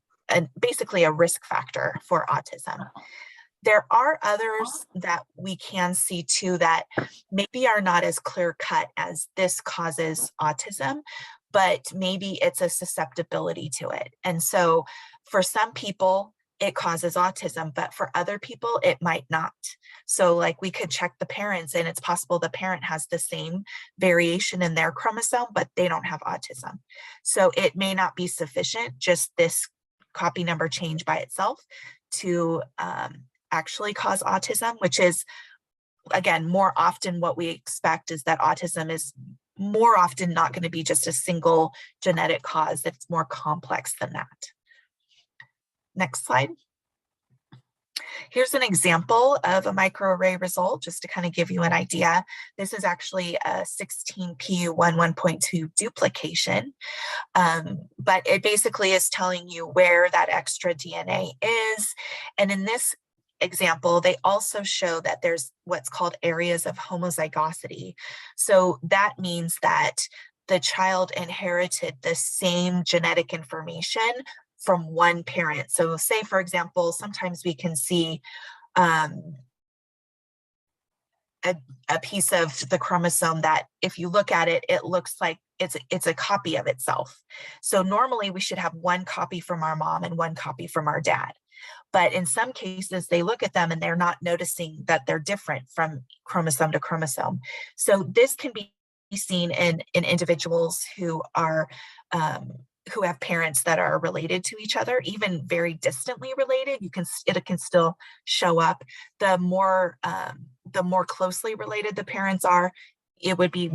basically a risk factor for autism. There are others that we can see too that maybe are not as clear cut as this causes autism, but maybe it's a susceptibility to it. And so for some people, it causes autism, but for other people, it might not. So like we could check the parents, and it's possible the parent has the same variation in their chromosome, but they don't have autism. So it may not be sufficient, just this copy number change by itself, to actually cause autism, which is, again, more often what we expect is that autism is more often not going to be just a single genetic cause. It's more complex than that. Next slide. Here's an example of a microarray result, just to kind of give you an idea. This is actually a 16p11.2 duplication, but it basically is telling you where that extra DNA is. And in this example, they also show that there's what's called areas of homozygosity. So that means that the child inherited the same genetic information from one parent. So say, for example, sometimes we can see a piece of the chromosome that if you look at it, it looks like it's a copy of itself. So normally we should have one copy from our mom and one copy from our dad. But in some cases, they look at them and they're not noticing that they're different from chromosome to chromosome. So this can be seen in individuals who are who have parents that are related to each other, even very distantly related. It can still show up. The more closely related the parents are, it would be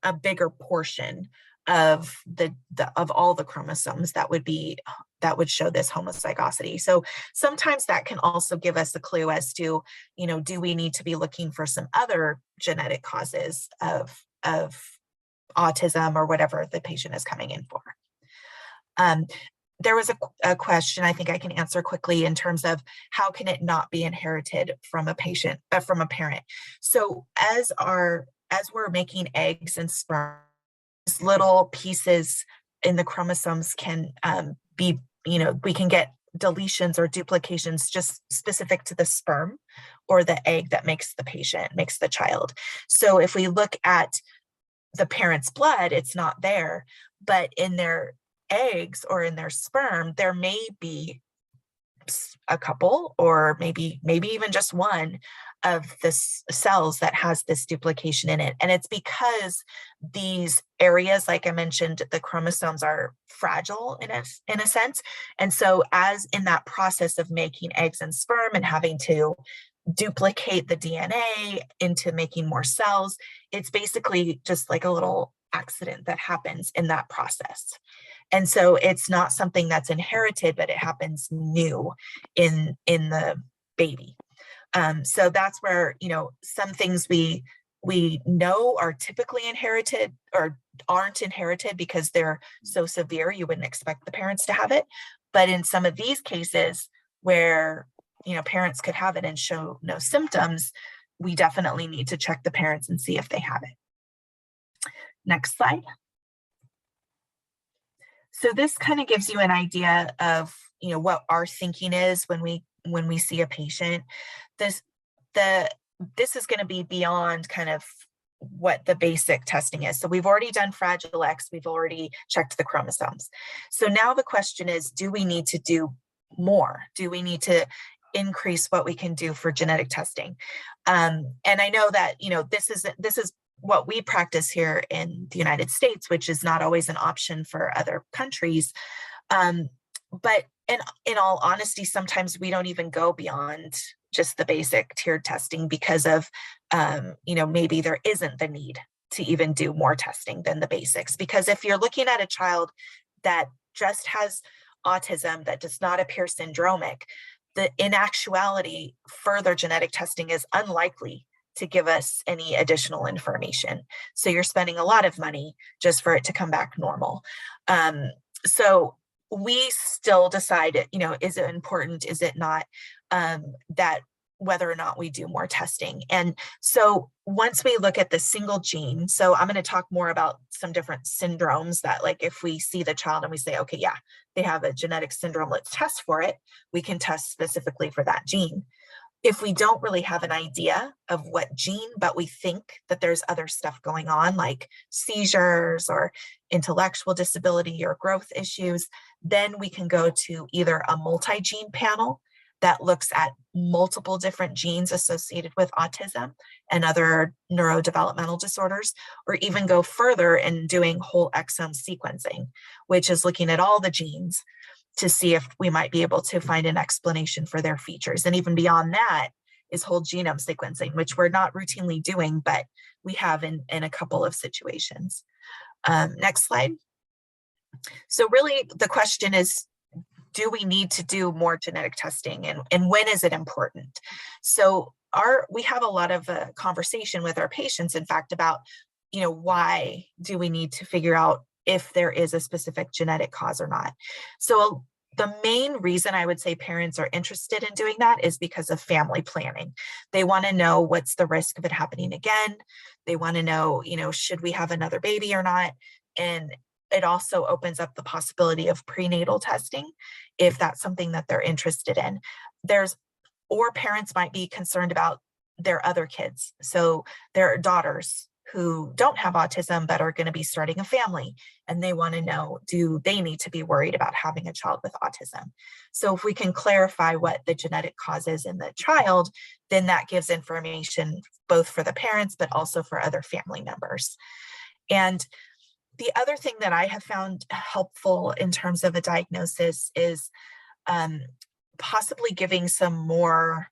a bigger portion of all the chromosomes that would show this homozygosity. So sometimes that can also give us a clue as to, do we need to be looking for some other genetic causes of autism or whatever the patient is coming in for. There was a question I think I can answer quickly in terms of how can it not be inherited from a patient, from a parent. So as we're making eggs and sperm, little pieces in the chromosomes can be, we can get deletions or duplications just specific to the sperm or the egg that makes the child. So if we look at the parent's blood, it's not there, but in their eggs or in their sperm, there may be a couple or maybe even just one of the cells that has this duplication in it. And it's because these areas, like I mentioned, the chromosomes are fragile in a sense. And so as in that process of making eggs and sperm and having to duplicate the DNA into making more cells, it's basically just like a little accident that happens in that process. And so it's not something that's inherited, but it happens new in the baby. So that's where, some things we know are typically inherited or aren't inherited because they're so severe, you wouldn't expect the parents to have it. But in some of these cases where parents could have it and show no symptoms, we definitely need to check the parents and see if they have it. Next slide. So this kind of gives you an idea of, what our thinking is when we see a patient. This is going to be beyond kind of what the basic testing is. So we've already done Fragile X, we've already checked the chromosomes. So now the question is, do we need to do more? Do we need to increase what we can do for genetic testing? And I know that, this is what we practice here in the United States, which is not always an option for other countries. But in all honesty, sometimes we don't even go beyond just the basic tiered testing because of, maybe there isn't the need to even do more testing than the basics. Because if you're looking at a child that just has autism that does not appear syndromic, in actuality, further genetic testing is unlikely to give us any additional information. So you're spending a lot of money just for it to come back normal. So we still decide, is it important, is it not, that whether or not we do more testing. And so once we look at the single gene, so I'm going to talk more about some different syndromes that, like, if we see the child and we say, okay, yeah, they have a genetic syndrome, let's test for it, we can test specifically for that gene. If we don't really have an idea of what gene, but we think that there's other stuff going on, like seizures or intellectual disability or growth issues, then we can go to either a multi-gene panel that looks at multiple different genes associated with autism and other neurodevelopmental disorders, or even go further in doing whole exome sequencing, which is looking at all the genes to see if we might be able to find an explanation for their features. And even beyond that is whole genome sequencing, which we're not routinely doing, but we have in a couple of situations. Next slide. So really the question is, do we need to do more genetic testing, and when is it important? So we have a lot of conversation with our patients, in fact, about, why do we need to figure out if there is a specific genetic cause or not. So the main reason I would say parents are interested in doing that is because of family planning. They want to know what's the risk of it happening again. They want to know, should we have another baby or not? And it also opens up the possibility of prenatal testing if that's something that they're interested in. Or parents might be concerned about their other kids. So their daughters who don't have autism but are going to be starting a family, and they want to know, do they need to be worried about having a child with autism? So if we can clarify what the genetic cause is in the child, then that gives information both for the parents but also for other family members. And the other thing that I have found helpful in terms of a diagnosis is possibly giving some more,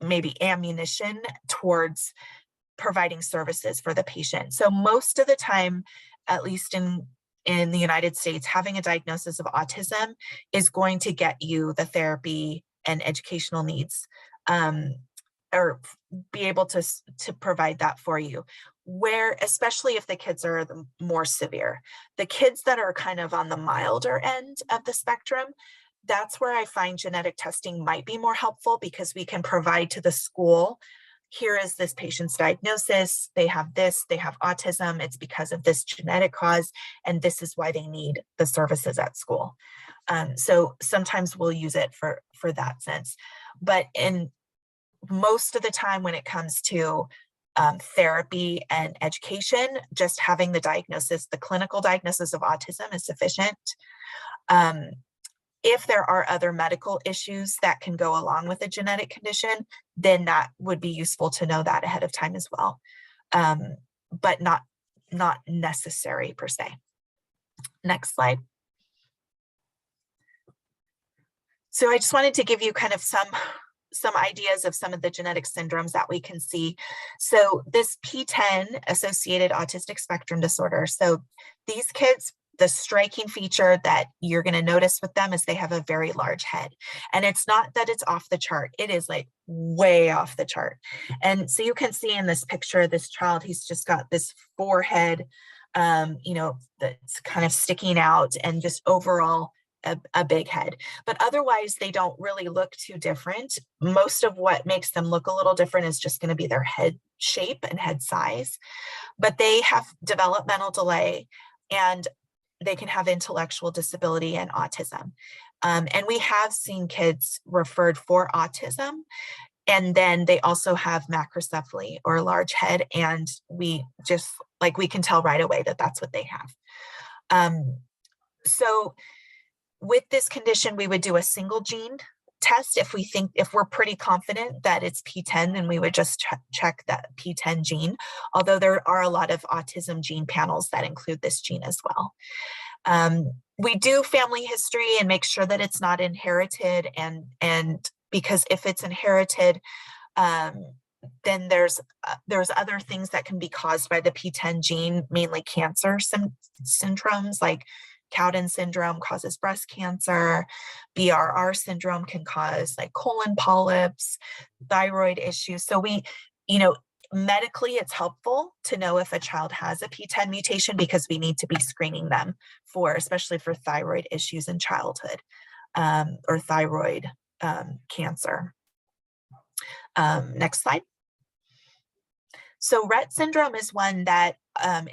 maybe ammunition towards providing services for the patient. So most of the time, at least in the United States, having a diagnosis of autism is going to get you the therapy and educational needs, or be able to provide that for you. Where, especially if the kids are the more severe, the kids that are kind of on the milder end of the spectrum, that's where I find genetic testing might be more helpful, because we can provide to the school, here is this patient's diagnosis, they have this, they have autism, it's because of this genetic cause, and this is why they need the services at school. So sometimes we'll use it for that sense. But in most of the time when it comes to therapy and education, just having the diagnosis, the clinical diagnosis of autism is sufficient. If there are other medical issues that can go along with a genetic condition, then that would be useful to know that ahead of time as well, but not necessary per se. Next slide. So I just wanted to give you kind of some ideas of some of the genetic syndromes that we can see. So this P10 associated autistic spectrum disorder. So these kids, the striking feature that you're going to notice with them is they have a very large head. And it's not that it's off the chart. It is like way off the chart. And so you can see in this picture, this child, he's just got this forehead, that's kind of sticking out, and just overall a big head, but otherwise they don't really look too different. Most of what makes them look a little different is just going to be their head shape and head size, but they have developmental delay and they can have intellectual disability and autism. And we have seen kids referred for autism, and then they also have macrocephaly or a large head, and we can tell right away that that's what they have. So with this condition, we would do a single gene test. If we're pretty confident that it's P10, then we would just check that P10 gene, although there are a lot of autism gene panels that include this gene as well. We do family history and make sure that it's not inherited, and because if it's inherited, then there's other things that can be caused by the P10 gene, mainly cancer syndromes, like Cowden syndrome causes breast cancer. BRR syndrome can cause like colon polyps, thyroid issues. So medically, it's helpful to know if a child has a P10 mutation, because we need to be screening them especially for thyroid issues in childhood, or thyroid cancer. Next slide. So Rett syndrome is one that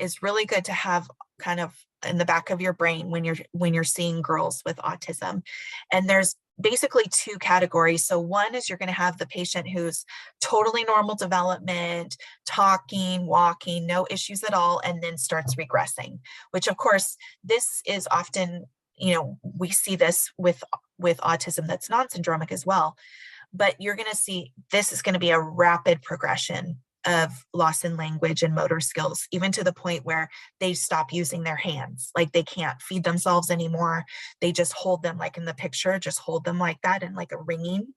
is really good to have kind of in the back of your brain when you're seeing girls with autism. And there's basically two categories. So one is you're going to have the patient who's totally normal development, talking, walking, no issues at all, and then starts regressing, which of course, this is often, we see this with autism that's non-syndromic as well. But you're going to see this is going to be a rapid progression of loss in language and motor skills, even to the point where they stop using their hands. Like they can't feed themselves anymore. They just hold them, like in the picture, just hold them like that and like a ringing.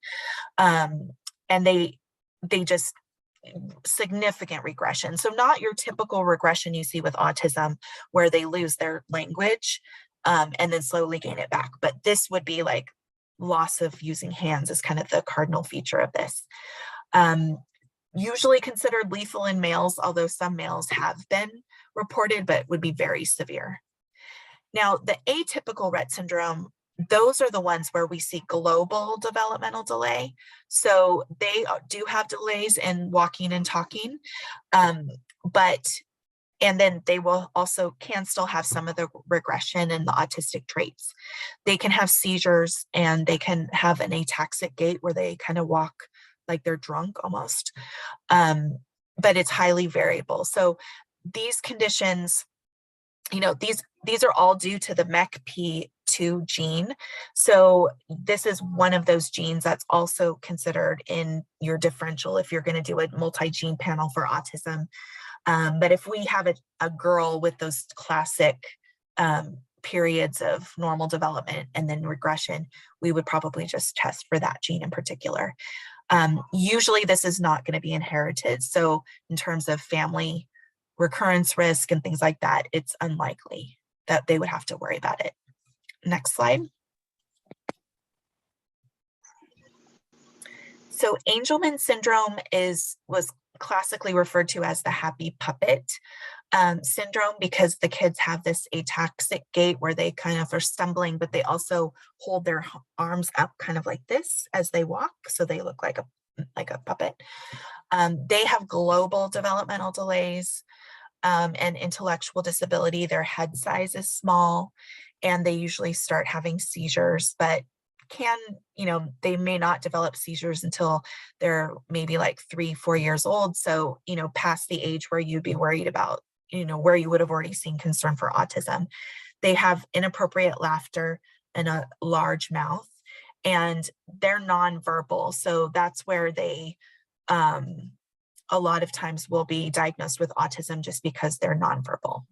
And they just significant regression. So not your typical regression you see with autism where they lose their language and then slowly gain it back. But this would be like loss of using hands is kind of the cardinal feature of this. Usually considered lethal in males, although some males have been reported, but would be very severe. Now, the atypical Rett syndrome, those are the ones where we see global developmental delay. So they do have delays in walking and talking, and then they will also can still have some of the regression and the autistic traits. They can have seizures, and they can have an ataxic gait where they kind of walk like they're drunk almost, but it's highly variable. So these conditions, these are all due to the MECP2 gene. So this is one of those genes that's also considered in your differential if you're going to do a multi-gene panel for autism. But if we have a girl with those classic periods of normal development and then regression, we would probably just test for that gene in particular. Usually this is not going to be inherited. So in terms of family recurrence risk and things like that, it's unlikely that they would have to worry about it. Next slide. So Angelman syndrome was classically referred to as the happy puppet syndrome, because the kids have this ataxic gait where they kind of are stumbling, but they also hold their arms up kind of like this as they walk, so they look like a puppet. They have global developmental delays and intellectual disability. Their head size is small, and they usually start having seizures, but they may not develop seizures until they're maybe like 3-4 years old. So, past the age where you'd be worried about, where you would have already seen concern for autism. They have inappropriate laughter and a large mouth, and they're nonverbal. So that's where they, a lot of times will be diagnosed with autism just because they're nonverbal.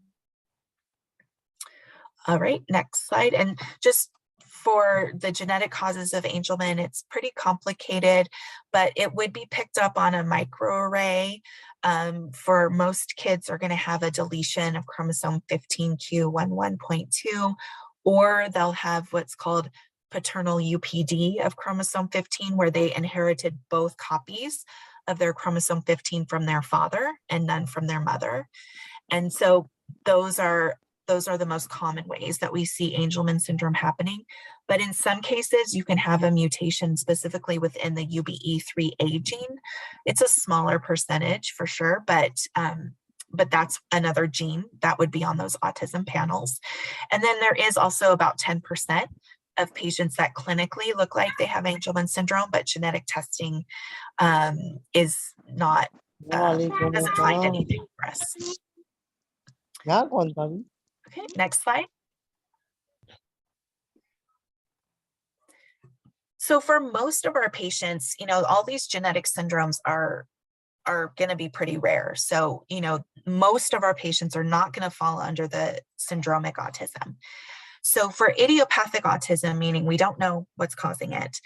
All right, next slide. And just for the genetic causes of Angelman, it's pretty complicated, but it would be picked up on a microarray. For most kids are going to have a deletion of chromosome 15q11.2, or they'll have what's called paternal UPD of chromosome 15, where they inherited both copies of their chromosome 15 from their father and none from their mother. And so those are those are the most common ways that we see Angelman syndrome happening. But in some cases, you can have a mutation specifically within the UBE3A gene. It's a smaller percentage for sure, but that's another gene that would be on those autism panels. And then there is also about 10% of patients that clinically look like they have Angelman syndrome, but genetic testing is not, doesn't find anything for us. Okay, next slide. So for most of our patients, all these genetic syndromes are going to be pretty rare. So, most of our patients are not going to fall under the syndromic autism. So for idiopathic autism, meaning we don't know what's causing it,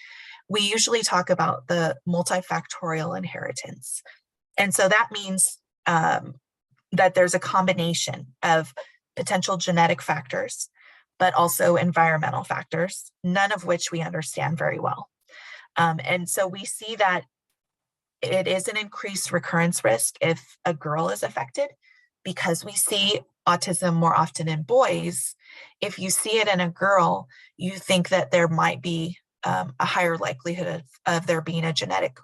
we usually talk about the multifactorial inheritance. And so that means that there's a combination of potential genetic factors, but also environmental factors, none of which we understand very well. And so we see that it is an increased recurrence risk if a girl is affected, because we see autism more often in boys. If you see it in a girl, you think that there might be a higher likelihood of there being a genetic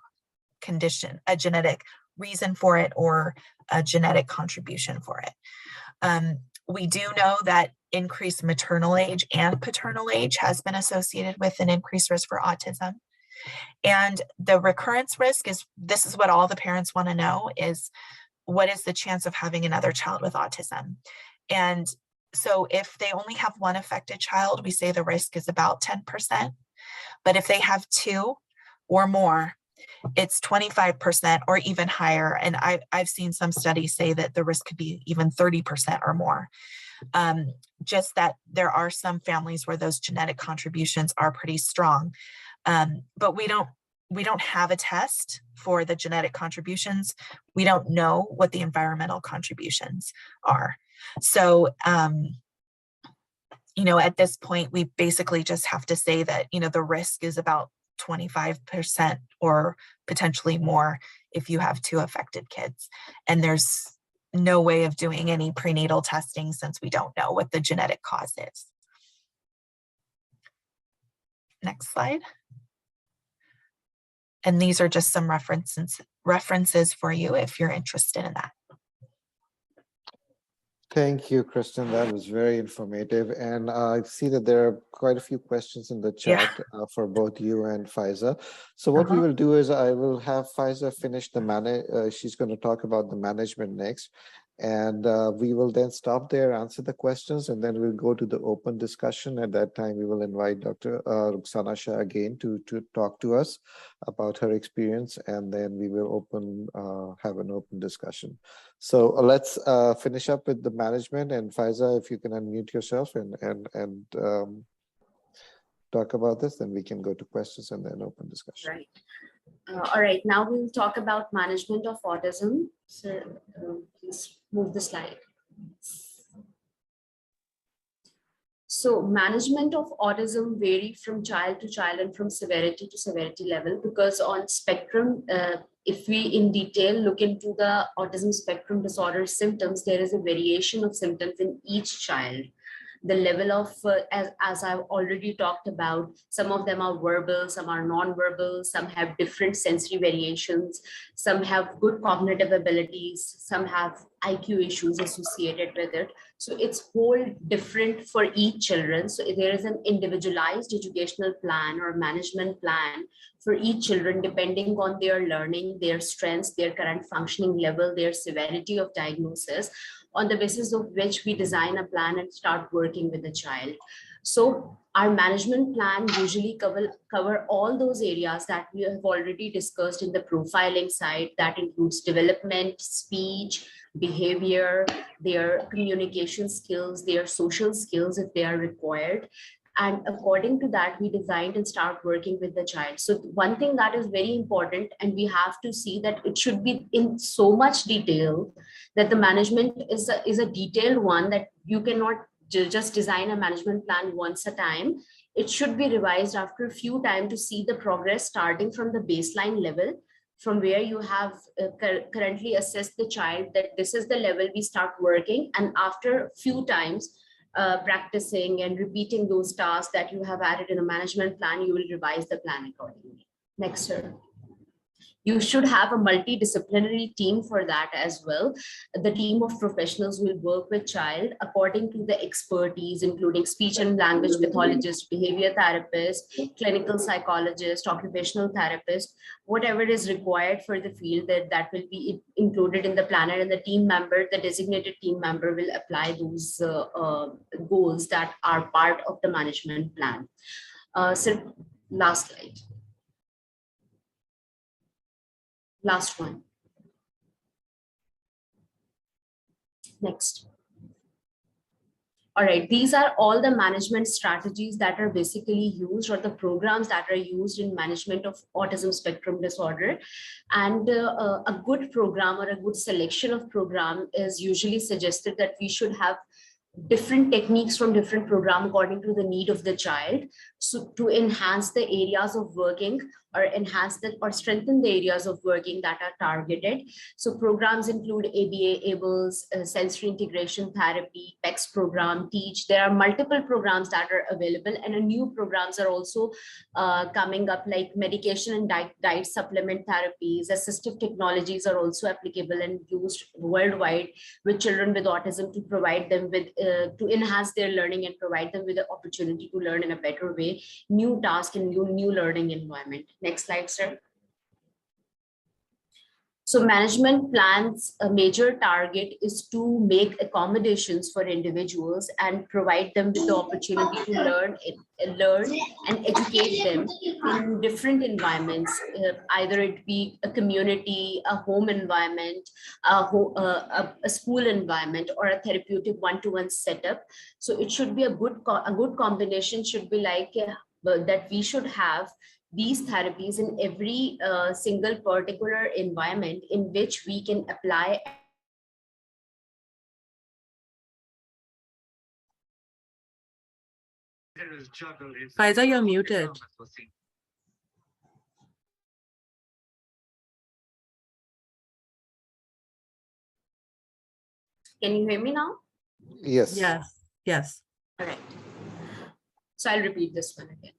condition, a genetic reason for it, or a genetic contribution for it. We do know that increased maternal age and paternal age has been associated with an increased risk for autism. And the recurrence risk this is what all the parents want to know, is what is the chance of having another child with autism? And so if they only have one affected child, we say the risk is about 10%. But if they have two or more, it's 25% or even higher. And I've seen some studies say that the risk could be even 30% or more. Just that there are some families where those genetic contributions are pretty strong. But we don't have a test for the genetic contributions. We don't know what the environmental contributions are. So, at this point, we basically just have to say that, the risk is about 25% or potentially more if you have two affected kids. And there's no way of doing any prenatal testing since we don't know what the genetic cause is. Next slide. And these are just some references for you if you're interested in that. Thank you, Kristen. That was very informative. And I see that there are quite a few questions in the chat for both you and Faiza. So what we will do is I will have Faiza finish she's going to talk about the management next. And we will then stop there, answer the questions, and then we'll go to the open discussion. At that time, we will invite Dr. Rukhsana Shah again to talk to us about her experience, and then we will have an open discussion. So let's finish up with the management. And Faiza, if you can unmute yourself and talk about this, then we can go to questions and then open discussion. Right. All right, now we'll talk about management of autism. So please move the slide. So management of autism vary from child to child and from severity to severity level, because on spectrum, if we in detail look into the autism spectrum disorder symptoms, there is a variation of symptoms in each child. The level of, as I've already talked about, some of them are verbal, some are non-verbal, some have different sensory variations, some have good cognitive abilities, some have IQ issues associated with it. So it's whole different for each children. So there is an individualized educational plan or management plan for each children, depending on their learning, their strengths, their current functioning level, their severity of diagnosis, on the basis of which we design a plan and start working with the child. So our management plan usually cover all those areas that we have already discussed in the profiling side. That includes development, speech, behavior, their communication skills, their social skills if they are required. And according to that, we designed and start working with the child. So one thing that is very important, and we have to see that it should be in so much detail that the management is a detailed one, that you cannot just design a management plan once a time. It should be revised after a few times to see the progress starting from the baseline level, from where you have currently assessed the child that this is the level we start working. And after a few times, practicing and repeating those tasks that you have added in a management plan, you will revise the plan accordingly. Next, sir. You should have a multidisciplinary team for that as well. The team of professionals will work with child according to the expertise, including speech and language pathologist, behavior therapist, clinical psychologist, occupational therapist, whatever is required for the field, that will be included in the planner, and the team member, the designated team member, will apply those goals that are part of the management plan. So last slide. Last one. Next. All right, these are all the management strategies that are basically used, or the programs that are used in management of autism spectrum disorder. And a good program or a good selection of program is usually suggested that we should have different techniques from different program according to the need of the child, so to enhance the areas of working, or enhance the or strengthen the areas of working that are targeted. So programs include ABA, ABLES, sensory integration therapy, PEX program, TEACH. There are multiple programs that are available, and new programs are also coming up, like medication and diet supplement therapies. Assistive technologies are also applicable and used worldwide with children with autism to provide them with to enhance their learning and provide them with the opportunity to learn in a better way, new task and new learning environment. Next slide, sir. So management plans, a major target is to make accommodations for individuals and provide them with the opportunity to learn and educate them in different environments, either it be a community, a home environment, a school environment, or a therapeutic one-to-one setup. So it should be a good combination should be like that we should have these therapies in every single particular environment in which we can apply. Faiza, you're muted. Can you hear me now? Yes. Yes, yes. All right. So I'll repeat this one again.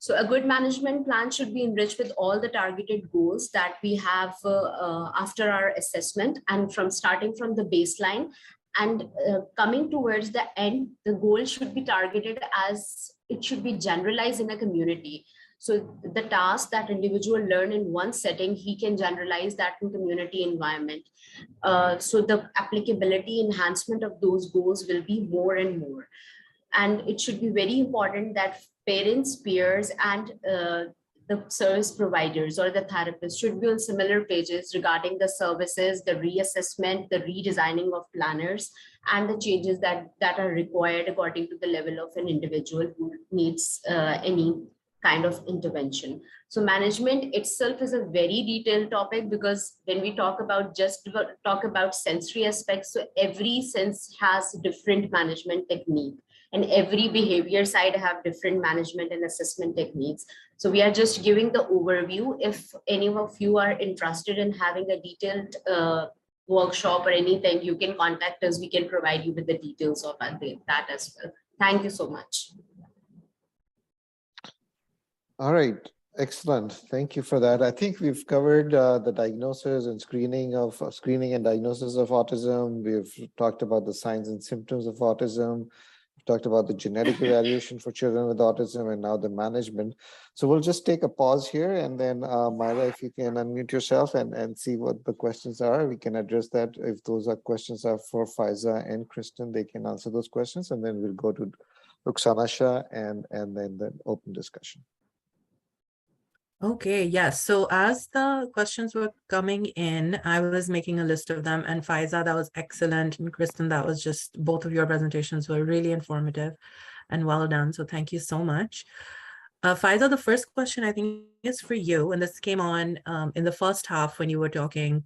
So a good management plan should be enriched with all the targeted goals that we have after our assessment, and from starting from the baseline and coming towards the end, the goal should be targeted as it should be generalized in a community. So the task that individual learn in one setting, he can generalize that in community environment. So the applicability enhancement of those goals will be more and more. And it should be very important that parents, peers, and the service providers or the therapists should be on similar pages regarding the services, the reassessment, the redesigning of planners, and the changes that are required according to the level of an individual who needs any kind of intervention. So management itself is a very detailed topic, because when we talk about sensory aspects, so every sense has different management technique, and every behavior side have different management and assessment techniques. So we are just giving the overview. If any of you are interested in having a detailed workshop or anything, you can contact us. We can provide you with the details of that as well. Thank you so much. All right. Excellent. Thank you for that. I think we've covered the diagnosis and screening and diagnosis of autism. We've talked about the signs and symptoms of autism. We've talked about the genetic evaluation for children with autism, and now the management. So we'll just take a pause here, and then Myra, if you can unmute yourself and see what the questions are, we can address that. If those questions are for Faiza and Kristen, they can answer those questions, and then we'll go to Rukhsana Shah and then the open discussion. Okay, yes. So as the questions were coming in, I was making a list of them, and Faiza, that was excellent. And Kristen, that was just, both of your presentations were really informative and well done. So thank you so much. Faiza, the first question I think is for you, and this came on in the first half when you were talking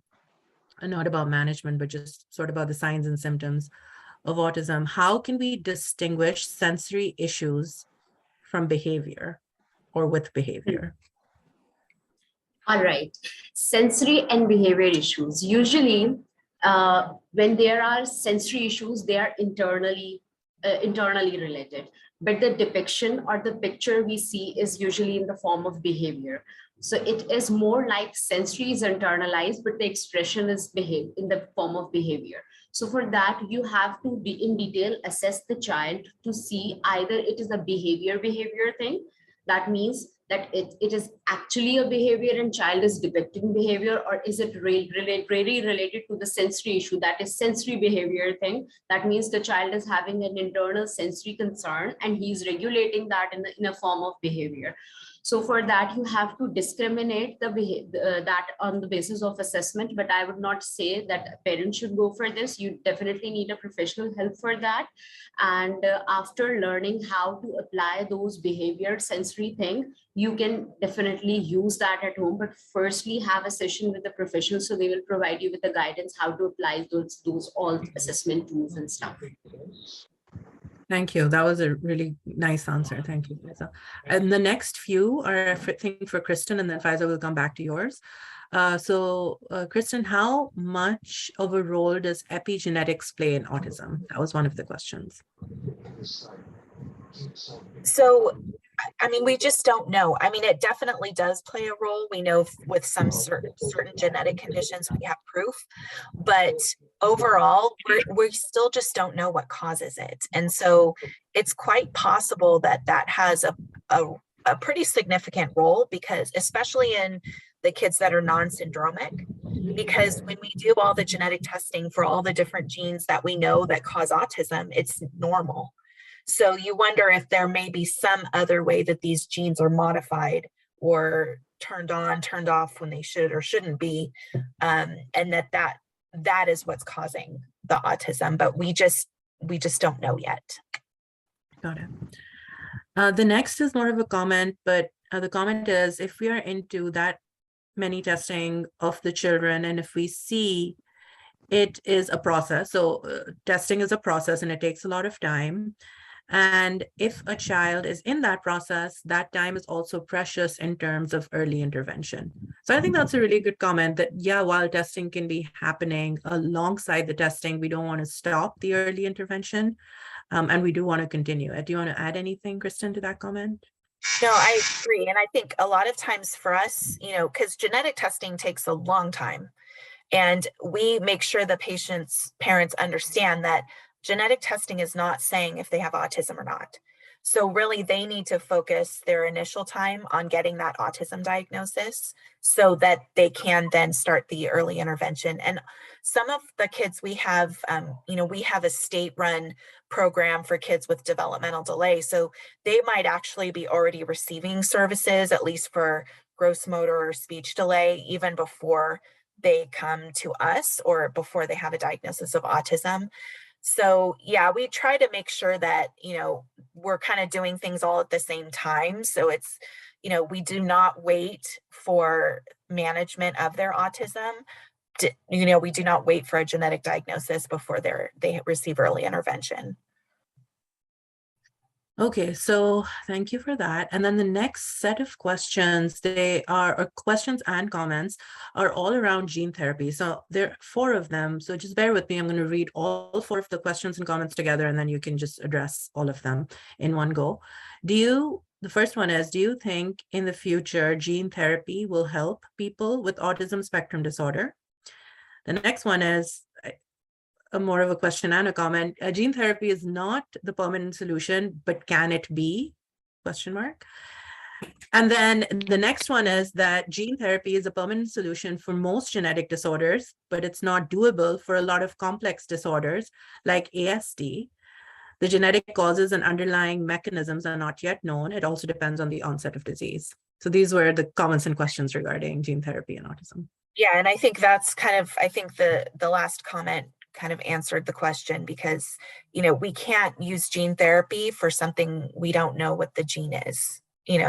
not about management, but just sort of about the signs and symptoms of autism. How can we distinguish sensory issues from behavior or with behavior? All right, sensory and behavior issues. Usually, when there are sensory issues, they are internally internally related, but the depiction or the picture we see is usually in the form of behavior. So it is more like sensory is internalized, but the expression is in the form of behavior. So for that, you have to be in detail assess the child to see either it is a behavior thing. That means that it is actually a behavior and child is depicting behavior, or is it really related to the sensory issue, that is sensory behavior thing. That means the child is having an internal sensory concern and he's regulating that in a form of behavior. So for that, you have to discriminate that on the basis of assessment, but I would not say that parents should go for this. You definitely need a professional help for that. And after learning how to apply those behavior sensory thing, you can definitely use that at home, but firstly have a session with a professional so they will provide you with the guidance how to apply those all assessment tools and stuff. Thank you. That was a really nice answer. Thank you, Faiza. And the next few are, I think, for Kristen, and then Faiza will come back to yours. Kristen, how much of a role does epigenetics play in autism? That was one of the questions. So, I mean, we just don't know. I mean, it definitely does play a role. We know with some certain genetic conditions, we have proof, but overall, we still just don't know what causes it. And so it's quite possible that that has a pretty significant role, because especially in the kids that are non-syndromic, because when we do all the genetic testing for all the different genes that we know that cause autism, it's normal. So you wonder if there may be some other way that these genes are modified or turned on, turned off when they should or shouldn't be, and that is what's causing the autism. But we just don't know yet. Got it. The next is more of a comment, but the comment is, if we are into that many testing of the children, and if we see it is a process, so testing is a process and it takes a lot of time. And if a child is in that process, that time is also precious in terms of early intervention. So I think that's a really good comment that, yeah, while testing can be happening alongside the testing, we don't want to stop the early intervention, and we do want to continue it. Do you want to add anything, Kristen, to that comment? No, I agree. And I think a lot of times for us, because genetic testing takes a long time, and we make sure the parents understand that genetic testing is not saying if they have autism or not. So really, they need to focus their initial time on getting that autism diagnosis so that they can then start the early intervention. And some of the kids we have, we have a state-run program for kids with developmental delay. So they might actually be already receiving services, at least for gross motor or speech delay, even before they come to us or before they have a diagnosis of autism. So yeah, we try to make sure that, we're kind of doing things all at the same time. So it's, we do not wait for management of their autism. We do not wait for a genetic diagnosis before they receive early intervention. Okay, so thank you for that. And then the next set of questions, they are questions and comments are all around gene therapy. So there are 4 of them. So just bear with me. I'm going to read all 4 of the questions and comments together, and then you can just address all of them in one go. The first one is, do you think in the future gene therapy will help people with autism spectrum disorder? The next one is more of a question and a comment. Gene therapy is not the permanent solution, but can it be? ? And then the next one is that gene therapy is a permanent solution for most genetic disorders, but it's not doable for a lot of complex disorders like ASD. The genetic causes and underlying mechanisms are not yet known. It also depends on the onset of disease. So these were the comments and questions regarding gene therapy and autism. Yeah, and I think that's I think the last comment kind of answered the question, because, we can't use gene therapy for something we don't know what the gene is,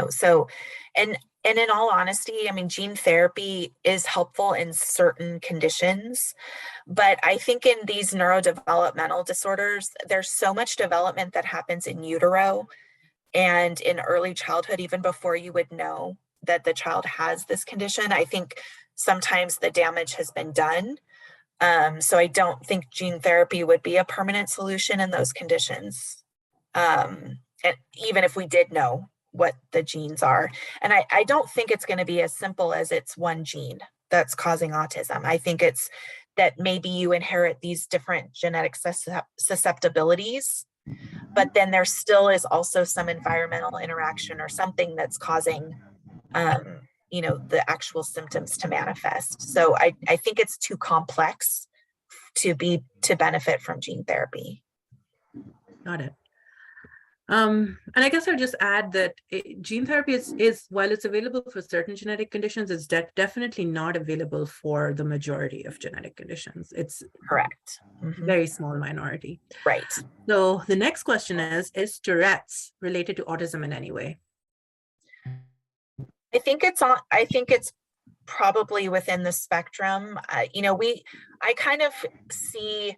so, and in all honesty, I mean, gene therapy is helpful in certain conditions, but I think in these neurodevelopmental disorders, there's so much development that happens in utero and in early childhood, even before you would know that the child has this condition. I think sometimes the damage has been done. So I don't think gene therapy would be a permanent solution in those conditions. and even if we did know what the genes are. And I don't think it's going to be as simple as it's one gene that's causing autism. I think it's that maybe you inherit these different genetic susceptibilities, but then there still is also some environmental interaction or something that's causing, you know, the actual symptoms to manifest. So I think it's too complex to benefit from gene therapy. Got it. And I guess I'll just add that gene therapy is while it's available for certain genetic conditions, it's definitely not available for the majority of genetic conditions. It's correct. Very small minority. Right. So the next question is Tourette's related to autism in any way? I think it's probably within the spectrum. You know, I kind of see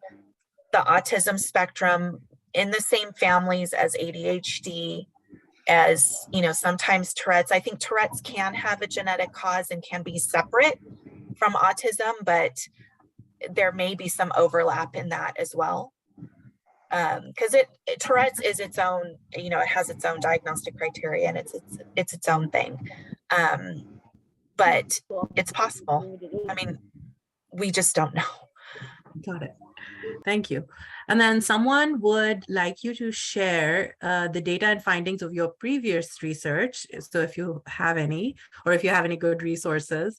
the autism spectrum in the same families as ADHD, as, you know, sometimes Tourette's. I think Tourette's can have a genetic cause and can be separate from autism, but there may be some overlap in that as well. Because Tourette's is its own, you know, it has its own diagnostic criteria and it's its own thing. But it's possible. I mean, we just don't know. Got it. Thank you. And then someone would like you to share the data and findings of your previous research. So if you have any, or if you have any good resources.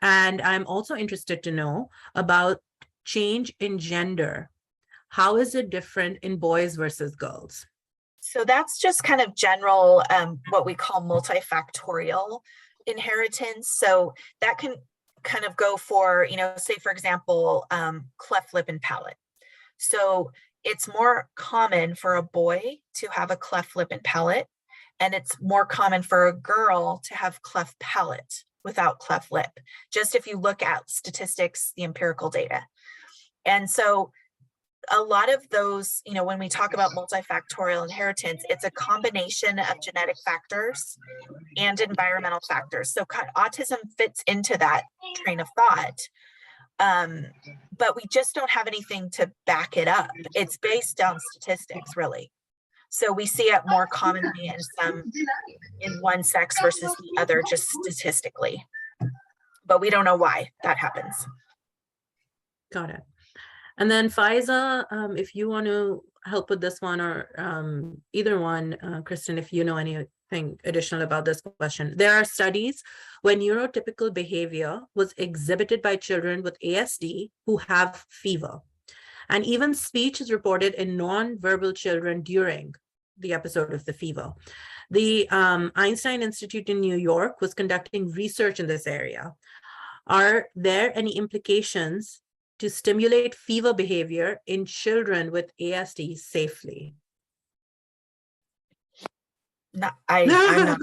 And I'm also interested to know about change in gender. How is it different in boys versus girls? So that's just kind of general, what we call multifactorial inheritance. So that can kind of go for, you know, say, for example, cleft lip and palate. So it's more common for a boy to have a cleft lip and palate, and it's more common for a girl to have cleft palate without cleft lip, just if you look at statistics, the empirical data. And so a lot of those, you know, when we talk about multifactorial inheritance, it's a combination of genetic factors and environmental factors. So autism fits into that train of thought. But we just don't have anything to back it up. It's based on statistics, really. So we see it more commonly in one sex versus the other, just statistically. But we don't know why that happens. Got it. And then Faiza, if you want to help with this one, or either one, Kristen, if you know anything additional about this question. There are studies when neurotypical behavior was exhibited by children with ASD who have fever. And even speech is reported in non-verbal children during the episode of the fever. The Einstein Institute in New York was conducting research in this area. Are there any implications to stimulate fever behavior in children with ASD safely? No, I'm not.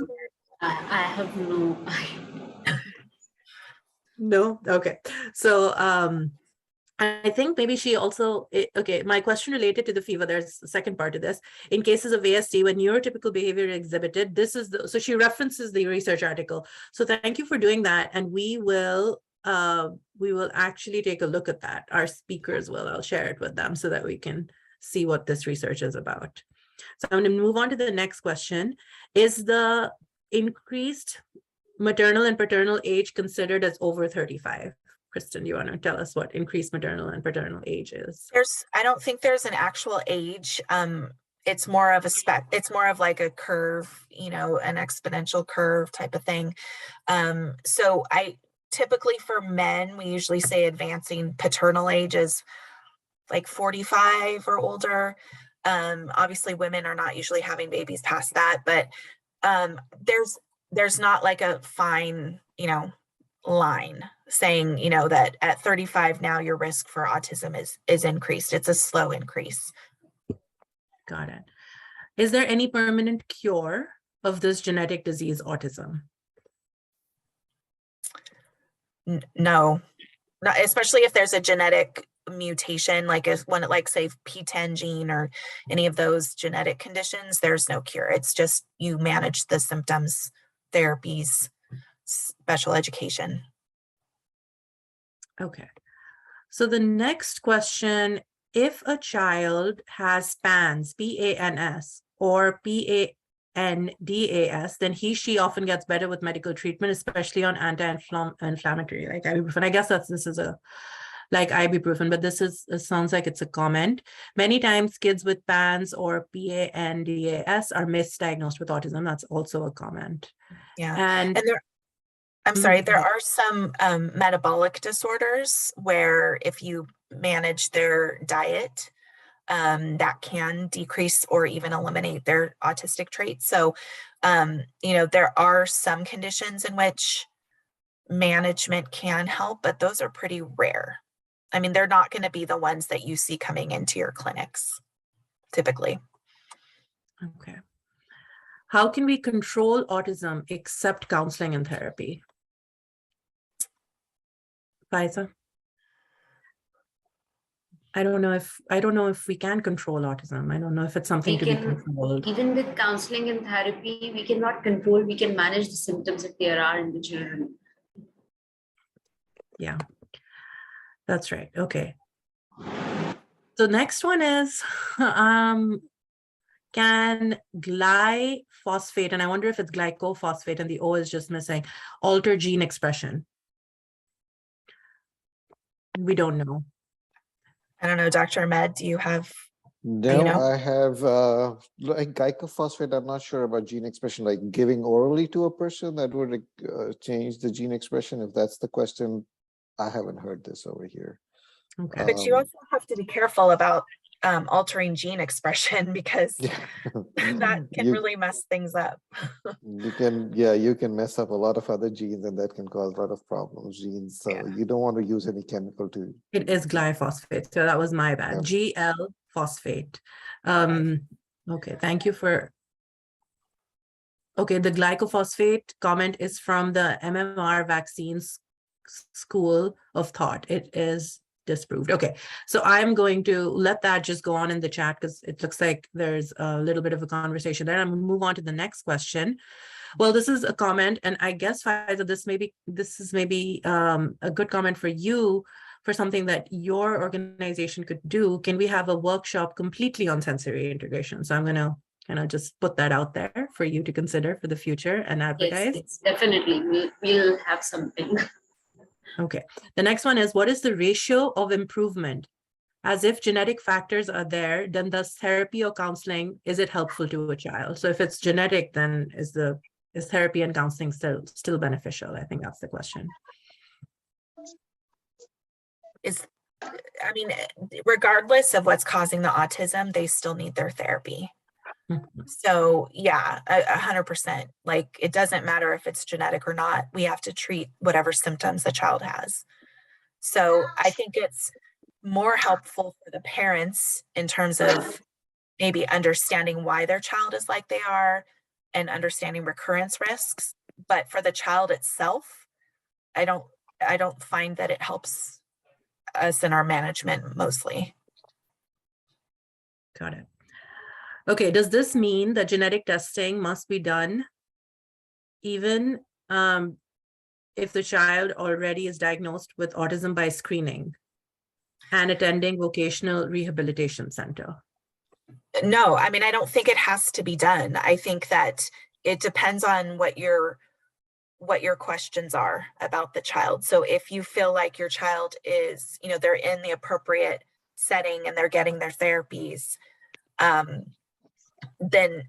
I have no. No? Okay. So I think maybe she also, okay, my question related to the fever, there's a second part to this. In cases of ASD, when neurotypical behavior is exhibited, this is the, so she references the research article. So thank you for doing that. And we will actually take a look at that. Our speakers will, I'll share it with them so that we can see what this research is about. So I'm going to move on to the next question. Is the increased maternal and paternal age considered as over 35? Kristen, do you want to tell us what increased maternal and paternal age is? I don't think there's an actual age. It's more of it's more of like a curve, you know, an exponential curve type of thing. So typically for men, we usually say advancing paternal age is like 45 or older. Obviously women are not usually having babies past that, but there's not like a fine, you know, line saying, you know, that at 35 now your risk for autism is increased. It's a slow increase. Got it. Is there any permanent cure of this genetic disease, autism? No, not, especially if there's a genetic mutation, like say P10 gene or any of those genetic conditions, there's no cure. It's just you manage the symptoms, therapies, special education. Okay. So the next question, if a child has PANS, P-A-N-S, or PANDAS, then she often gets better with medical treatment, especially on anti-inflammatory, like ibuprofen. I guess this is a like ibuprofen, but it sounds like it's a comment. Many times kids with PANS or PANDAS are misdiagnosed with autism. That's also a comment. Yeah. And I'm sorry, there are some metabolic disorders where if you manage their diet, that can decrease or even eliminate their autistic traits. So, there are some conditions in which management can help, but those are pretty rare. I mean, they're not going to be the ones that you see coming into your clinics, typically. Okay. How can we control autism except counseling and therapy? Faiza? I don't know if we can control autism. I don't know if it's something to be controlled. Even with counseling and therapy, we cannot control, we can manage the symptoms if there are in the children. Yeah, that's right. Okay. So next one is, can glyphosate, and I wonder if it's glycophosphate and the O is just missing, alter gene expression? We don't know. I don't know, Dr. Ahmed, do you have? No, know? I have like glycophosphate. I'm not sure about gene expression, like giving orally to a person that would change the gene expression. If that's the question, I haven't heard this over here. Okay. But you also have to be careful about altering gene expression because that can really mess things up. You can mess up a lot of other genes, and that can cause a lot of problems. Genes, so you don't want to use any chemical to. It is glyphosate, so that was my bad. GL phosphate. Okay, thank you for. Okay, the glycophosphate comment is from the MMR vaccines school of thought. It is disproved. Okay, so I'm going to let that just go on in the chat because it looks like there's a little bit of a conversation there. I'm going to move on to the next question. Well, this is a comment, and I guess Faiza, this is maybe a good comment for you for something that your organization could do. Can we have a workshop completely on sensory integration? So I'm going to kind of just put that out there for you to consider for the future and advertise. Yes, definitely. We'll have something. Okay. The next one is, what is the ratio of improvement? As if genetic factors are there, then does therapy or counseling, is it helpful to a child? So if it's genetic, then is therapy and counseling still beneficial? I think that's the question. Regardless of what's causing the autism, they still need their therapy. So yeah, 100%. Like, it doesn't matter if it's genetic or not. We have to treat whatever symptoms the child has. So I think it's more helpful for the parents in terms of maybe understanding why their child is like they are and understanding recurrence risks. But for the child itself, I don't find that it helps us in our management mostly. Got it. Okay, does this mean that genetic testing must be done even if the child already is diagnosed with autism by screening and attending vocational rehabilitation center? No, I don't think it has to be done. I think that it depends on what your questions are about the child. So if you feel like your child is, they're in the appropriate setting and they're getting their therapies, then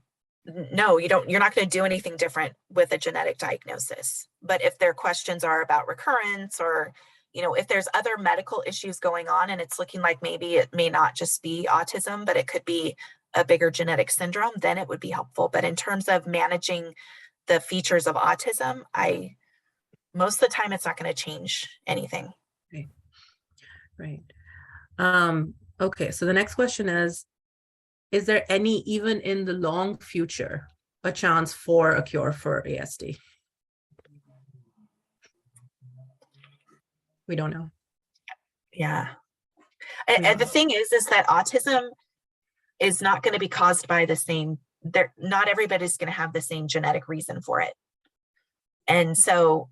no, you're not going to do anything different with a genetic diagnosis. But if their questions are about recurrence, or if there's other medical issues going on and it's looking like maybe it may not just be autism, but it could be a bigger genetic syndrome, then it would be helpful. But in terms of managing the features of autism, most of the time it's not going to change anything. Right. Okay, so the next question is there any, even in the long future, a chance for a cure for ASD? We don't know. Yeah. And the thing is that autism is not going to be caused by the same, not everybody's going to have the same genetic reason for it. And so,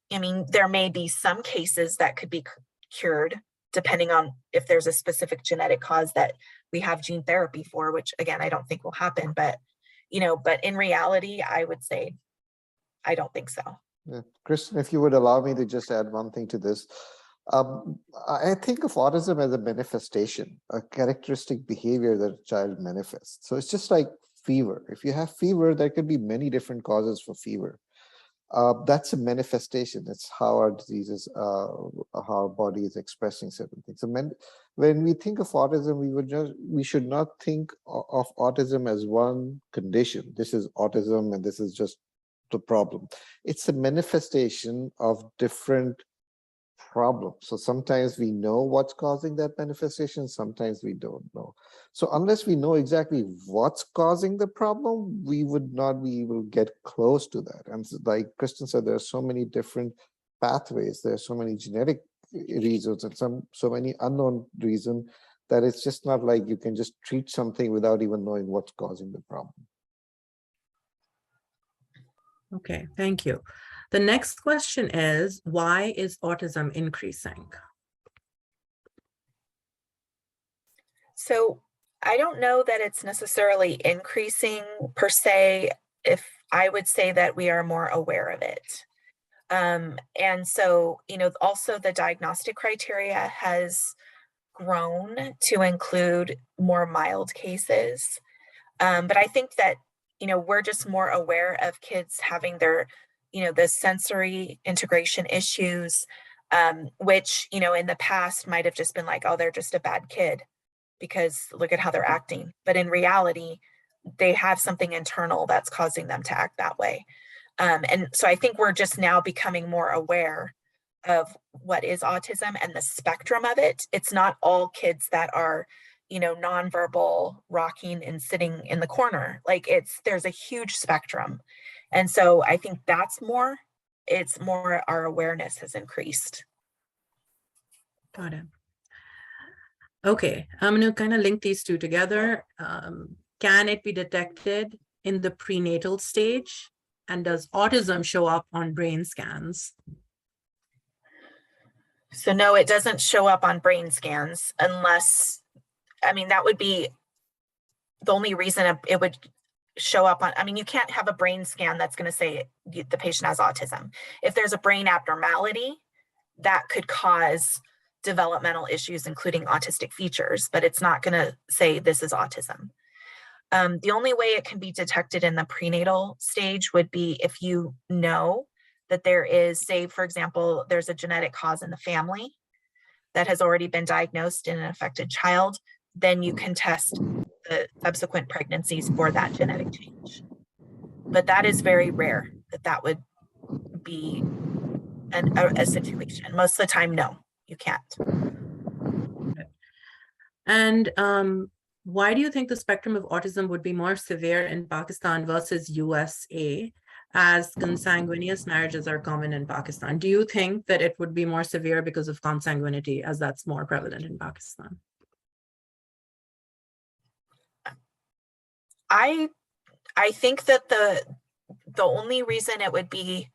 there may be some cases that could be cured depending on if there's a specific genetic cause that we have gene therapy for, which again, I don't think will happen, but but in reality, I would say, I don't think so. Yeah. Kristen, if you would allow me to just add one thing to this. I think of autism as a manifestation, a characteristic behavior that a child manifests. So it's just like fever. If you have fever, there could be many different causes for fever. That's a manifestation. That's how our diseases, how our body is expressing certain things. So when we think of autism, we should not think of autism as one condition. This is autism and this is just the problem. It's a manifestation of different problems. So sometimes we know what's causing that manifestation, sometimes we don't know. So unless we know exactly what's causing the problem, we would not be able to get close to that. And so, like Kristen said, there are so many different pathways, there are so many genetic reasons and so many unknown reasons that it's just not like you can just treat something without even knowing what's causing the problem. Okay, thank you. The next question is, why is autism increasing? So I don't know that it's necessarily increasing per se, if I would say that we are more aware of it. And so, also the diagnostic criteria has grown to include more mild cases. But I think that, we're just more aware of kids having their, the sensory integration issues, which, in the past might have just been like, oh, they're just a bad kid because look at how they're acting. But in reality, they have something internal that's causing them to act that way. And so I think we're just now becoming more aware of what is autism and the spectrum of it. It's not all kids that are, nonverbal, rocking and sitting in the corner. Like there's a huge spectrum. And so I think it's more our awareness has increased. Got it. Okay, I'm going to kind of link these two together. Can it be detected in the prenatal stage? And does autism show up on brain scans? So no, it doesn't show up on brain scans unless, that would be the only reason it would show up on, you can't have a brain scan that's going to say the patient has autism. If there's a brain abnormality, that could cause developmental issues, including autistic features, but it's not going to say this is autism. The only way it can be detected in the prenatal stage would be if you know that there is, say, for example, there's a genetic cause in the family that has already been diagnosed in an affected child, then you can test the subsequent pregnancies for that genetic change. But that is very rare that would be a situation. Most of the time, no, you can't. And why do you think the spectrum of autism would be more severe in Pakistan versus USA, as consanguineous marriages are common in Pakistan? Do you think that it would be more severe because of consanguinity, as that's more prevalent in Pakistan? I think that the only reason it would be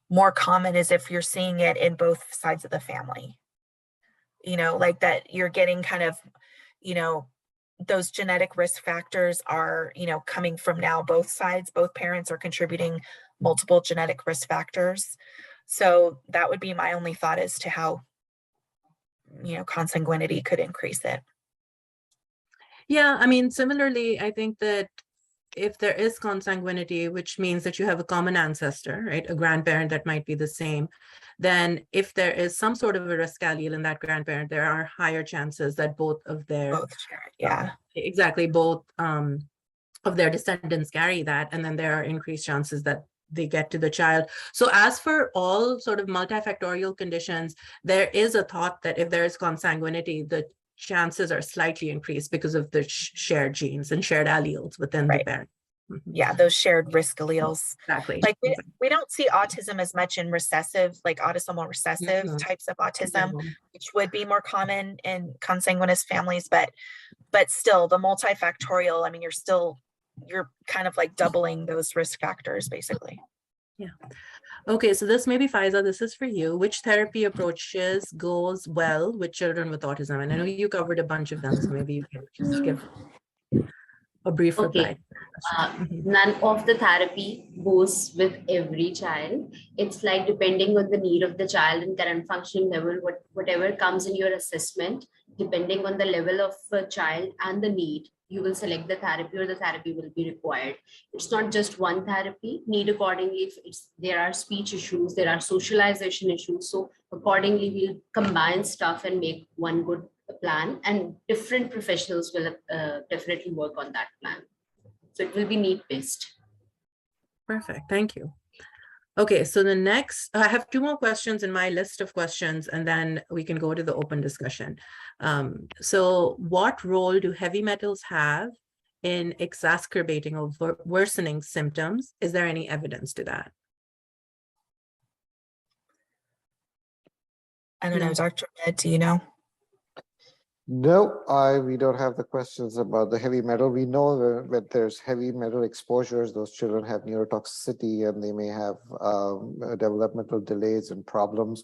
more common is if you're seeing it in both sides of the family. Like that you're getting kind of, those genetic risk factors are, coming from now both sides, both parents are contributing multiple genetic risk factors. So that would be my only thought as to how, consanguinity could increase it. Yeah, similarly, I think that if there is consanguinity, which means that you have a common ancestor, right, a grandparent that might be the same, then if there is some sort of a risk allele in that grandparent, there are higher chances that both of their of their descendants carry that, and then there are increased chances that they get to the child. So as for all sort of multifactorial conditions, there is a thought that if there is consanguinity, the chances are slightly increased because of the shared genes and shared alleles within the parent. Yeah, those shared risk alleles. Exactly. Like we don't see autism as much in recessive, like autosomal recessive types of autism, which would be more common in consanguineous families, but still the multifactorial, you're kind of like doubling those risk factors basically. Yeah. Okay, so this may be Faiza, this is for you. Which therapy approaches goes well with children with autism? And I know you covered a bunch of them, so maybe you can just give a brief reply. Okay. None of the therapy goes with every child. It's like depending on the need of the child and current functioning level, whatever comes in your assessment, depending on the level of the child and the need, you will select the therapy or the therapy will be required. It's not just one therapy. Need accordingly, if there are speech issues, there are socialization issues. So accordingly, we'll combine stuff and make one good plan, and different professionals will definitely work on that plan. So it will be need-based. Perfect, thank you. Okay, so the next, I have two more questions in my list of questions, and then we can go to the open discussion. So what role do heavy metals have in exacerbating or worsening symptoms? Is there any evidence to that? I don't know, Dr. Med, do you know? No, we don't have the questions about the heavy metal. We know that there's heavy metal exposures, those children have neurotoxicity and they may have developmental delays and problems.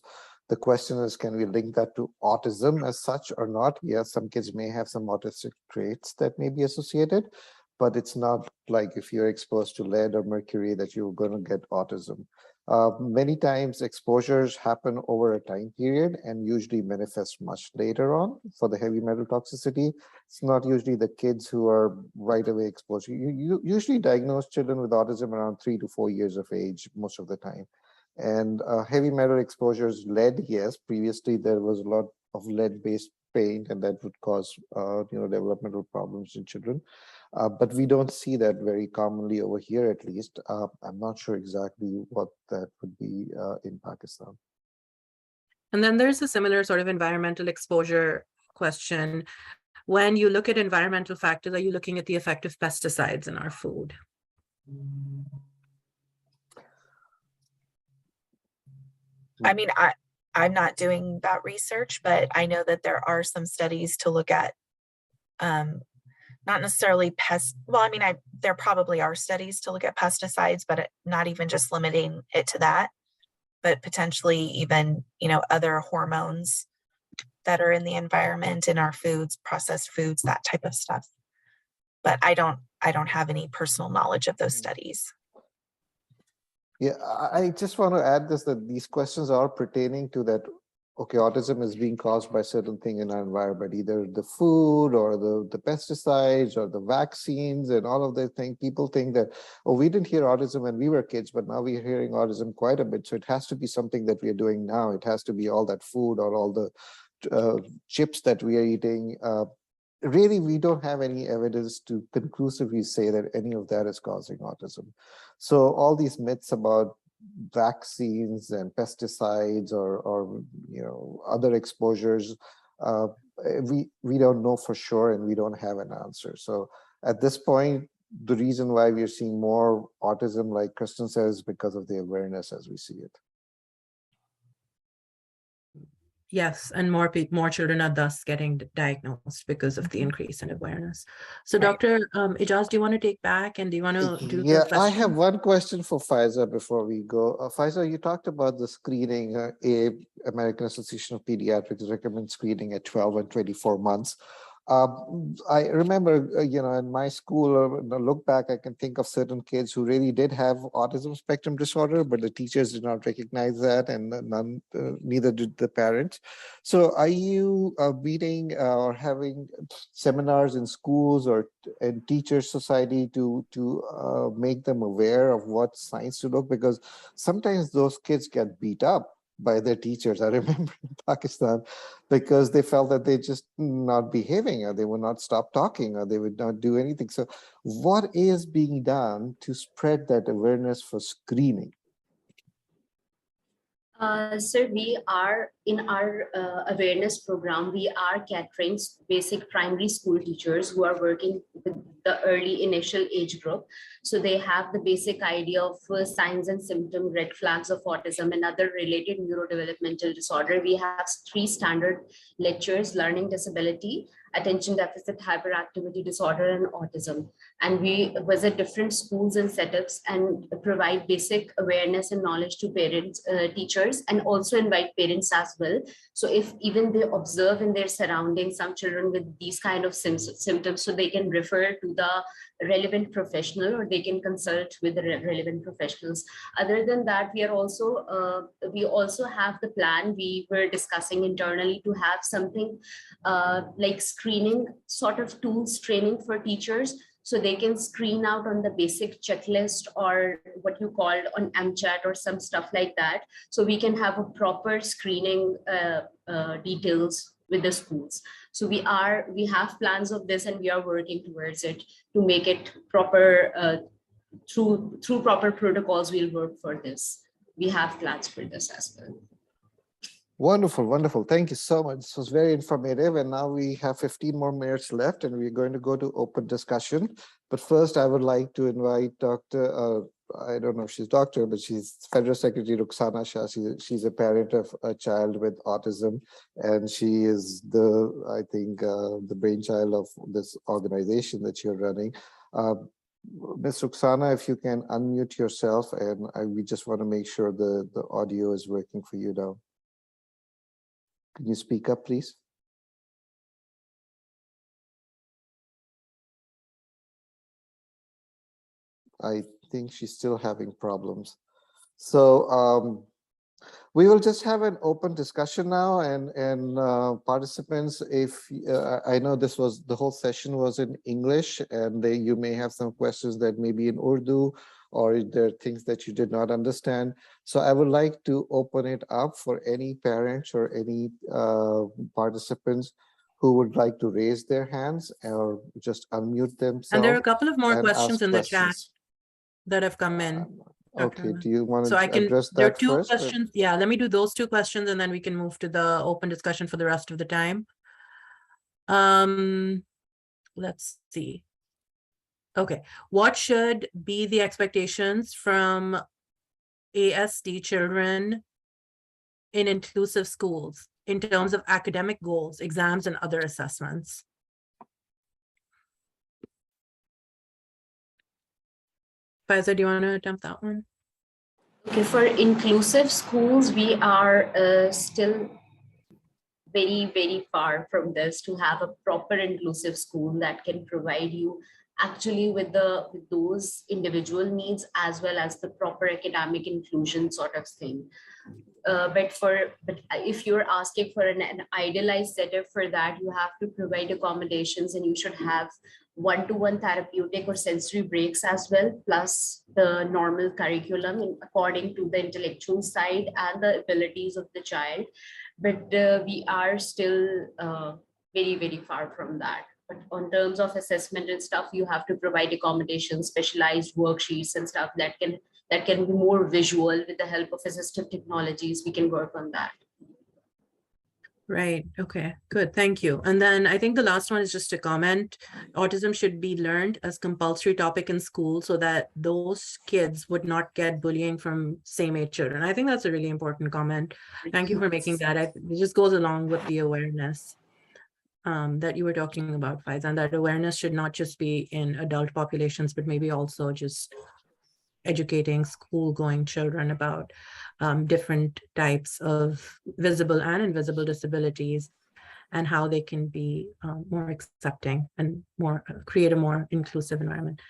The question is, can we link that to autism as such or not? Yes, some kids may have some autistic traits that may be associated, but it's not like if you're exposed to lead or mercury that you're going to get autism. Many times exposures happen over a time period and usually manifest much later on for the heavy metal toxicity. It's not usually the kids who are right away exposed. You usually diagnose children with autism around 3 to 4 years of age most of the time. And heavy metal exposures, lead, yes, previously there was a lot of lead-based paint and that would cause developmental problems in children. But we don't see that very commonly over here, at least. I'm not sure exactly what that would be in Pakistan. And then there's a similar sort of environmental exposure question. When you look at environmental factors, are you looking at the effect of pesticides in our food? I mean, I'm not doing that research, but I know that there are some studies to look at, not necessarily well, I mean, there probably are studies to look at pesticides, but not even just limiting it to that, but potentially even, other hormones that are in the environment, in our foods, processed foods, that type of stuff. But I don't have any personal knowledge of those studies. Yeah, I just want to add this, that these questions are pertaining to that, okay, autism is being caused by certain thing in our environment, either the food or the pesticides or the vaccines and all of the things. People think that, oh, we didn't hear autism when we were kids, but now we're hearing autism quite a bit. So it has to be something that we are doing now. It has to be all that food or all the chips that we are eating. Really, we don't have any evidence to conclusively say that any of that is causing autism. So all these myths about vaccines and pesticides or other exposures, we don't know for sure, and we don't have an answer. So at this point, the reason why we are seeing more autism, like Kristen says, is because of the awareness as we see it. Yes, and more children are thus getting diagnosed because of the increase in awareness. So Right. Dr. Ijaz, do you want to take back, and do you want to do Yeah, the I have one question for Faiza before we go. Faiza, you talked about the screening. American Association of Pediatrics recommends screening at 12 and 24 months. I remember, in my school, when I look back, I can think of certain kids who really did have autism spectrum disorder, but the teachers did not recognize that, and neither did the parents. So are you meeting or having seminars in schools or in teacher society to make them aware of what signs to look? Because sometimes those kids get beat up by their teachers. I remember in Pakistan, because they felt that they just not behaving, or they would not stop talking, or they would not do anything. So what is being done to spread that awareness for screening? Sir, we are in our awareness program, we are catering basic primary school teachers who are working with the early initial age group. So they have the basic idea of signs and symptoms, red flags of autism and other related neurodevelopmental disorder. We have 3 standard lectures: learning disability, attention deficit hyperactivity disorder, and autism. And we visit different schools and setups and provide basic awareness and knowledge to parents, teachers, and also invite parents as well. So if even they observe in their surroundings some children with these kind of symptoms, so they can refer to the relevant professional, or they can consult with the relevant professionals. Other than that, we also have the plan. We were discussing internally to have something like screening sort of tools training for teachers, so they can screen out on the basic checklist or what you called on MChat or some stuff like that. So we can have a proper screening details with the schools. So we have plans of this, and we are working towards it to make it proper. Through proper protocols, we'll work for this. We have plans for this as well. Wonderful, wonderful. Thank you so much. This was very informative. And now we have 15 more minutes left, and we're going to go to open discussion. But first, I would like to invite Dr. I don't know if she's doctor, but she's Federal Secretary Rukhsana Shah. She's a parent of a child with autism, and she is the brainchild of this organization that you're running. Ms. Rukhsana, if you can unmute yourself, and we just want to make sure the audio is working for you now. Can you speak up, please? I think she's still having problems. So we will just have an open discussion now, and participants, if I know the whole session was in English, and you may have some questions that may be in Urdu, or there are things that you did not understand. So I would like to open it up for any parents or any participants who would like to raise their hands or just unmute themselves. And there are a couple of more questions in the chat that have come in. Okay, do you want to There address are that two first? questions. Yeah, let me do those two questions, and then we can move to the open discussion for the rest of the time. Let's see. Okay, what should be the expectations from ASD children in inclusive schools in terms of academic goals, exams, and other assessments? Faiza, do you want to attempt that one? Okay, for inclusive schools, we are still very, very far from this to have a proper inclusive school that can provide you actually with those individual needs as well as the proper academic inclusion sort of thing. But if you're asking for an idealized setup, for that you have to provide accommodations, and you should have one-to-one therapeutic or sensory breaks as well, plus the normal curriculum according to the intellectual side and the abilities of the child. But we are still very, very far from that. But on terms of assessment and stuff, you have to provide accommodations, specialized worksheets and stuff that can be more visual. With the help of assistive technologies, we can work on that. Right. Okay, good. Thank you. And then I think the last one is just a comment. Autism should be learned as compulsory topic in school so that those kids would not get bullying from same age children. I think that's a really important comment. Thank you for making that. It just goes along with the awareness that you were talking about, Faiza, and that awareness should not just be in adult populations, but maybe also just educating school-going children about different types of visible and invisible disabilities and how they can be more accepting and create a more inclusive environment.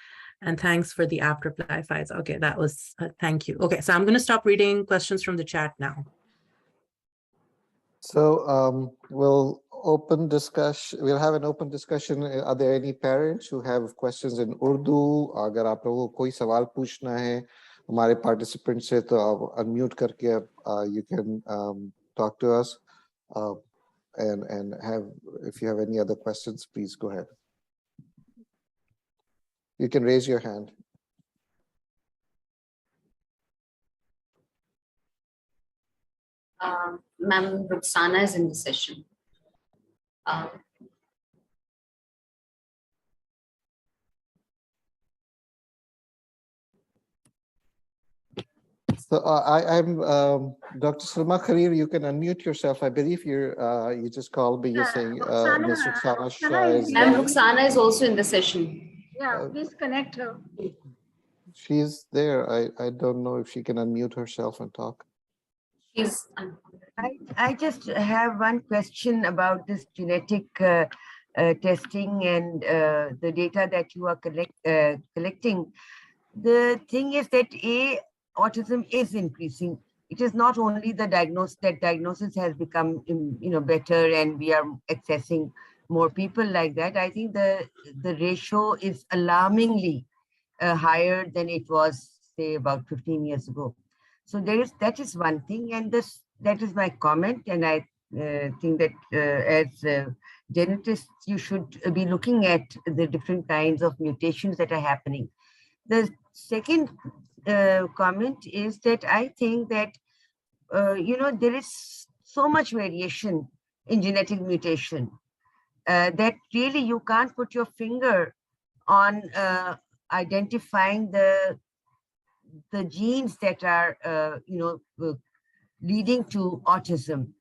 And thanks for the apt reply, Faiza. Okay, that was, thank you. Okay, so I'm going to stop reading questions from the chat now. So we'll have an open discussion. Are there any parents who have questions in Urdu? Agar aap logo ko koi sawal puchna hai hamare participants se, to unmute karke you can talk to us. And if you have any other questions, please go ahead. You can raise your hand. Ma'am Rukhsana is in the session. So I'm Dr. Salma Kharir. You can unmute yourself. I believe you just called me. You're saying Ms. Rukhsana Shah is Ma'am Rukhsana is also in the session. Yeah, please connect her. she's there. I don't know if she can unmute herself and talk. She's I just have one question about this genetic testing and the data that you are collecting. The thing is that autism is increasing. It is not only the diagnosis has become better and we are accessing more people like that. I think the ratio is alarmingly higher than it was, say, about 15 years ago. So that is one thing, and that is my comment. And I think that as geneticists, you should be looking at the different kinds of mutations that are happening. The second comment is that I think that there is so much variation in genetic mutation that really you can't put your finger on identifying the genes that are leading to autism.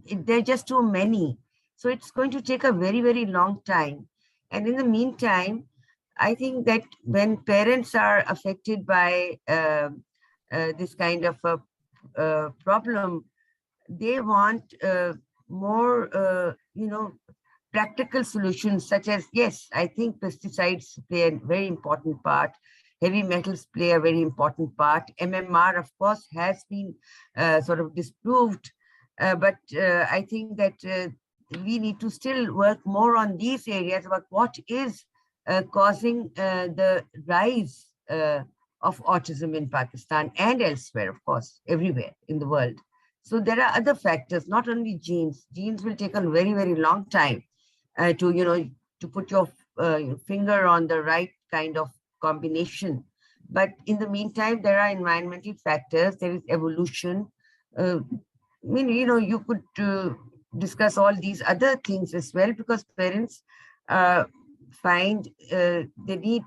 There are just too many. So it's going to take a very, very long time. And in the meantime, I think that when parents are affected by this kind of a problem, they want more, practical solutions such as, yes, I think pesticides play a very important part. Heavy metals play a very important part. MMR, of course, has been sort of disproved, but I think that we need to still work more on these areas about what is causing the rise of autism in Pakistan and elsewhere, of course, everywhere in the world. So there are other factors, not only genes. Genes will take a very, very long time to put your finger on the right kind of combination. But in the meantime, there are environmental factors, there is evolution. You could discuss all these other things as well, because parents find they need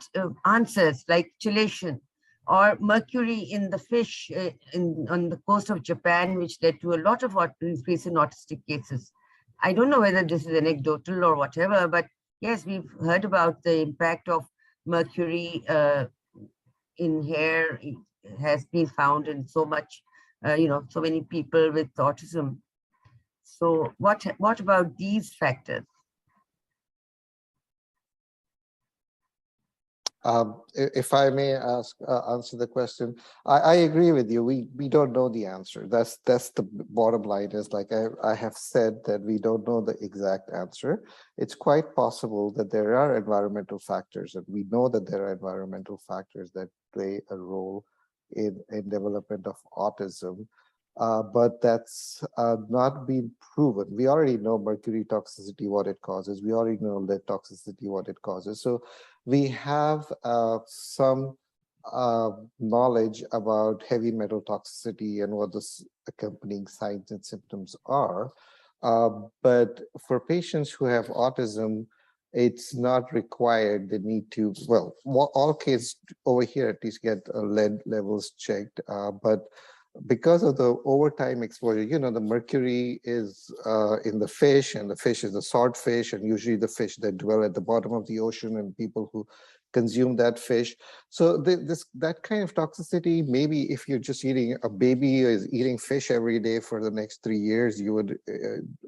answers like chelation or mercury in the fish on the coast of Japan, which led to a lot of increase in autistic cases. I don't know whether this is anecdotal or whatever, but yes, we've heard about the impact of mercury in hair. It has been found in so many people with autism. So what about these factors? If I may answer the question, I agree with you. We don't know the answer. That's the bottom line. Is like I have said that we don't know the exact answer. It's quite possible that there are environmental factors, and we know that there are environmental factors that play a role in development of autism. But that's not been proven. We already know mercury toxicity, what it causes. We already know lead toxicity, what it causes. So we have some knowledge about heavy metal toxicity and what the accompanying signs and symptoms are. But for patients who have autism, it's not required. They need to, well, all kids over here at least get lead levels checked, but because of the overtime exposure, the mercury is in the fish, and the fish is a salt fish, and usually the fish that dwell at the bottom of the ocean and people who consume that fish. So that kind of toxicity, maybe if you're just a baby is eating fish every day for the next 3 years, you would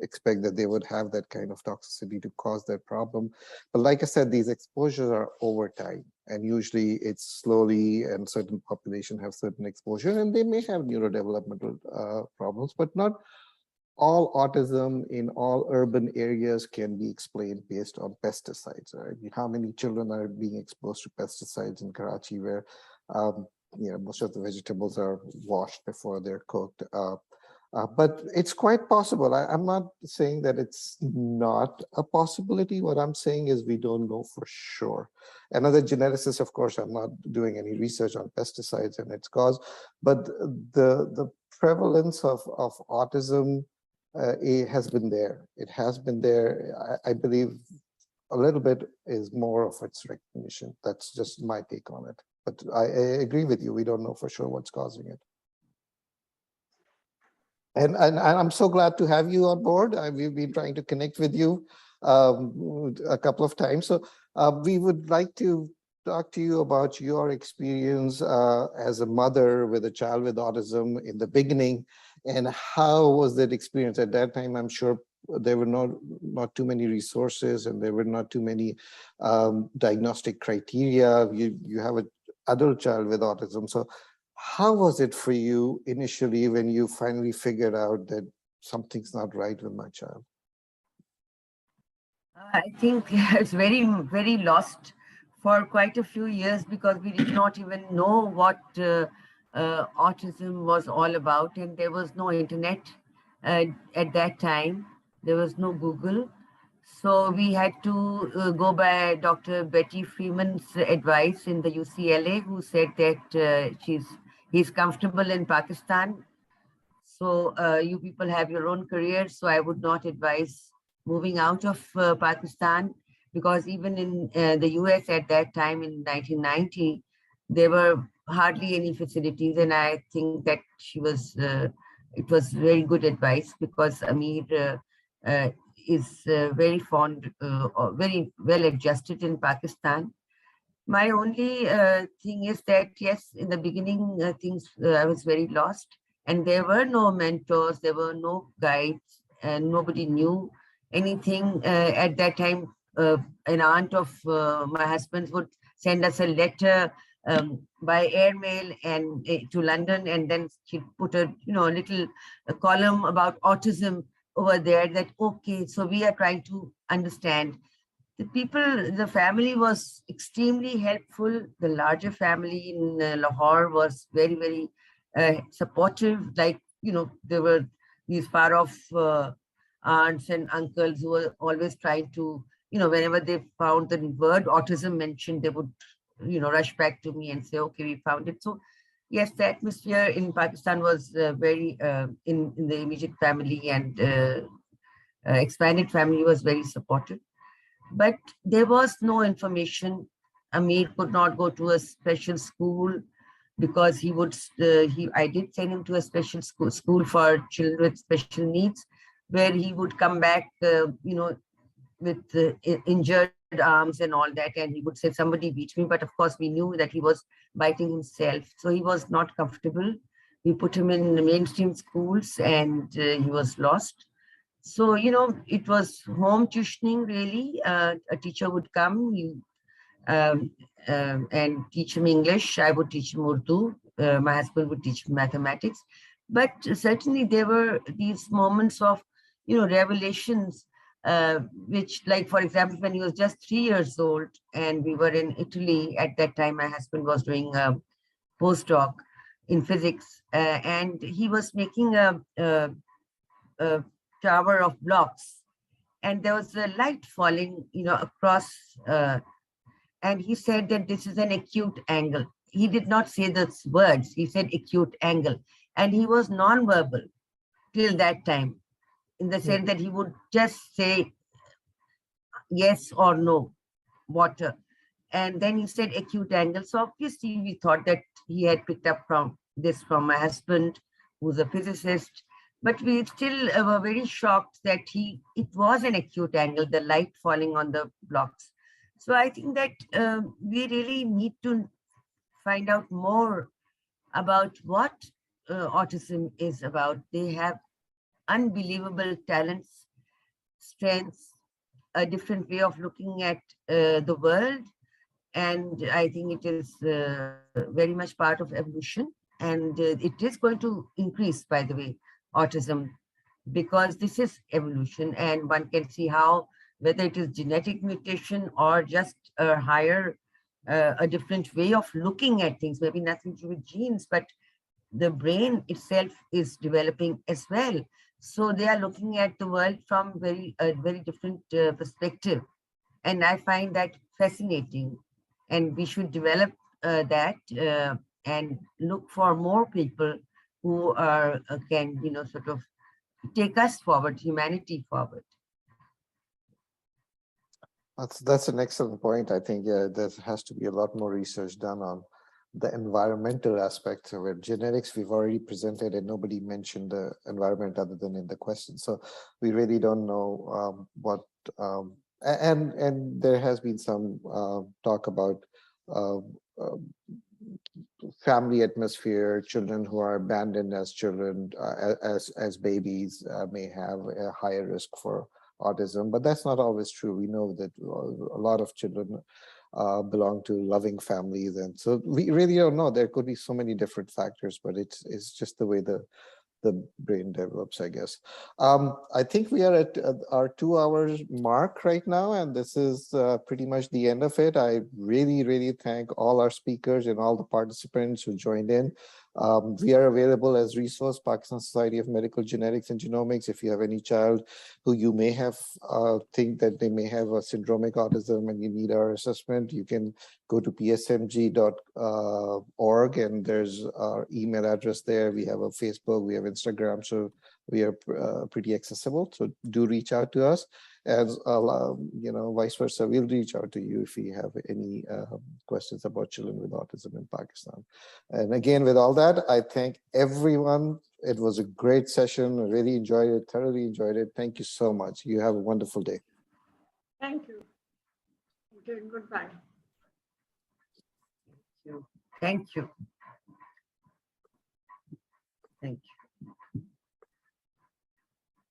expect that they would have that kind of toxicity to cause that problem. But like I said, these exposures are over time. And usually it's slowly, and certain population have certain exposure, and they may have neurodevelopmental problems, but not all autism in all urban areas can be explained based on pesticides. Right? How many children are being exposed to pesticides in Karachi, where most of the vegetables are washed before they're cooked? But it's quite possible. I'm not saying that it's not a possibility. What I'm saying is we don't know for sure. And as a geneticist, of course, I'm not doing any research on pesticides and its cause, but the prevalence of autism it has been there. It has been there. I believe a little bit is more of its recognition. That's just my take on it. But I agree with you. We don't know for sure what's causing it. And I'm so glad to have you on board. We've been trying to connect with you a couple of times. So we would like to talk to you about your experience as a mother with a child with autism in the beginning, and how was that experience at that time? I'm sure there were not too many resources, and there were not too many diagnostic criteria. You have an adult child with autism, so how was it for you initially when you finally figured out that something's not right with my child? I think it's very lost for quite a few years, because we did not even know what autism was all about, and there was no internet at that time. There was no Google. So we had to go by Dr. Betty Freeman's advice in the UCLA, who said that he's comfortable in Pakistan. So you people have your own career. So I would not advise moving out of Pakistan, because even in the US at that time in 1990, there were hardly any facilities. And I think that it was very good advice, because Amir is very fond, or very well adjusted in Pakistan. My only thing is that, yes, in the beginning, I was very lost, and there were no mentors, there were no guides, and nobody knew anything. At that time, an aunt of my husband's would send us a letter by airmail and to London, and then she'd put a little column about autism over there, that, okay, so we are trying to understand. The family was extremely helpful. The larger family in Lahore was very, very supportive. Like, there were these far off aunts and uncles who were always trying to, whenever they found the word autism mentioned, they would, rush back to me and say, okay, we found it. So yes, the atmosphere in Pakistan was very, in the immediate family and expanded family was very supportive. But there was no information. Amir could not go to a special school, because I did send him to a special school for children with special needs, where he would come back, with injured arms and all that, and he would say, somebody beat me. But of course, we knew that he was biting himself, so he was not comfortable. We put him in the mainstream schools, and he was lost. So, it was home tuitioning, really. A teacher would come and teach him English. I would teach him Urdu. My husband would teach him mathematics. But certainly there were these moments of, revelations, which, like, for example, when he was just 3 years old and we were in Italy at that time, my husband was doing a postdoc in physics, and he was making a tower of blocks, and there was a light falling, across, and he said that this is an acute angle. He did not say those words. He said acute angle, and he was non-verbal till that time, in the sense that he would just say yes or no, water, and then he said acute angle. So obviously we thought that he had picked up from my husband, who's a physicist. But we still were very shocked that it was an acute angle, the light falling on the blocks. So I think that we really need to find out more about what autism is about. They have unbelievable talents, strengths, a different way of looking at the world. And I think it is very much part of evolution. And it is going to increase, by the way, autism, because this is evolution, and one can see how, whether it is genetic mutation or just a different way of looking at things, maybe nothing to do with genes, but the brain itself is developing as well. So they are looking at the world from a very different perspective. And I find that fascinating, and we should develop that and look for more people who can, sort of take us forward, humanity forward. That's an excellent point. I think there has to be a lot more research done the environmental aspects of it. Genetics, we've already presented and nobody mentioned the environment other than in the question. So we really don't know and there has been some talk about family atmosphere, children who are abandoned as children, as babies may have a higher risk for autism, but that's not always true. We know that a lot of children belong to loving families, and so we really don't know. There could be so many different factors, but it's just the way the brain develops, I guess. I think we are at our 2 hours mark right now, and this is pretty much the end of it. I really thank all our speakers and all the participants who joined in. We are available as resource, Pakistan Society of Medical Genetics and Genomics. If you have any child who you may have think that they may have a syndromic autism and you need our assessment, you can go to psmg.org and there's our email address there. We have a Facebook, we have Instagram, so we are pretty accessible. So do reach out to us, as vice versa. We'll reach out to you if you have any questions about children with autism in Pakistan. And again, with all that, I thank everyone. It was a great session. I really enjoyed it, thoroughly enjoyed it. Thank you so much. You have a wonderful day. Thank you. Okay, goodbye. Thank you. Thank you.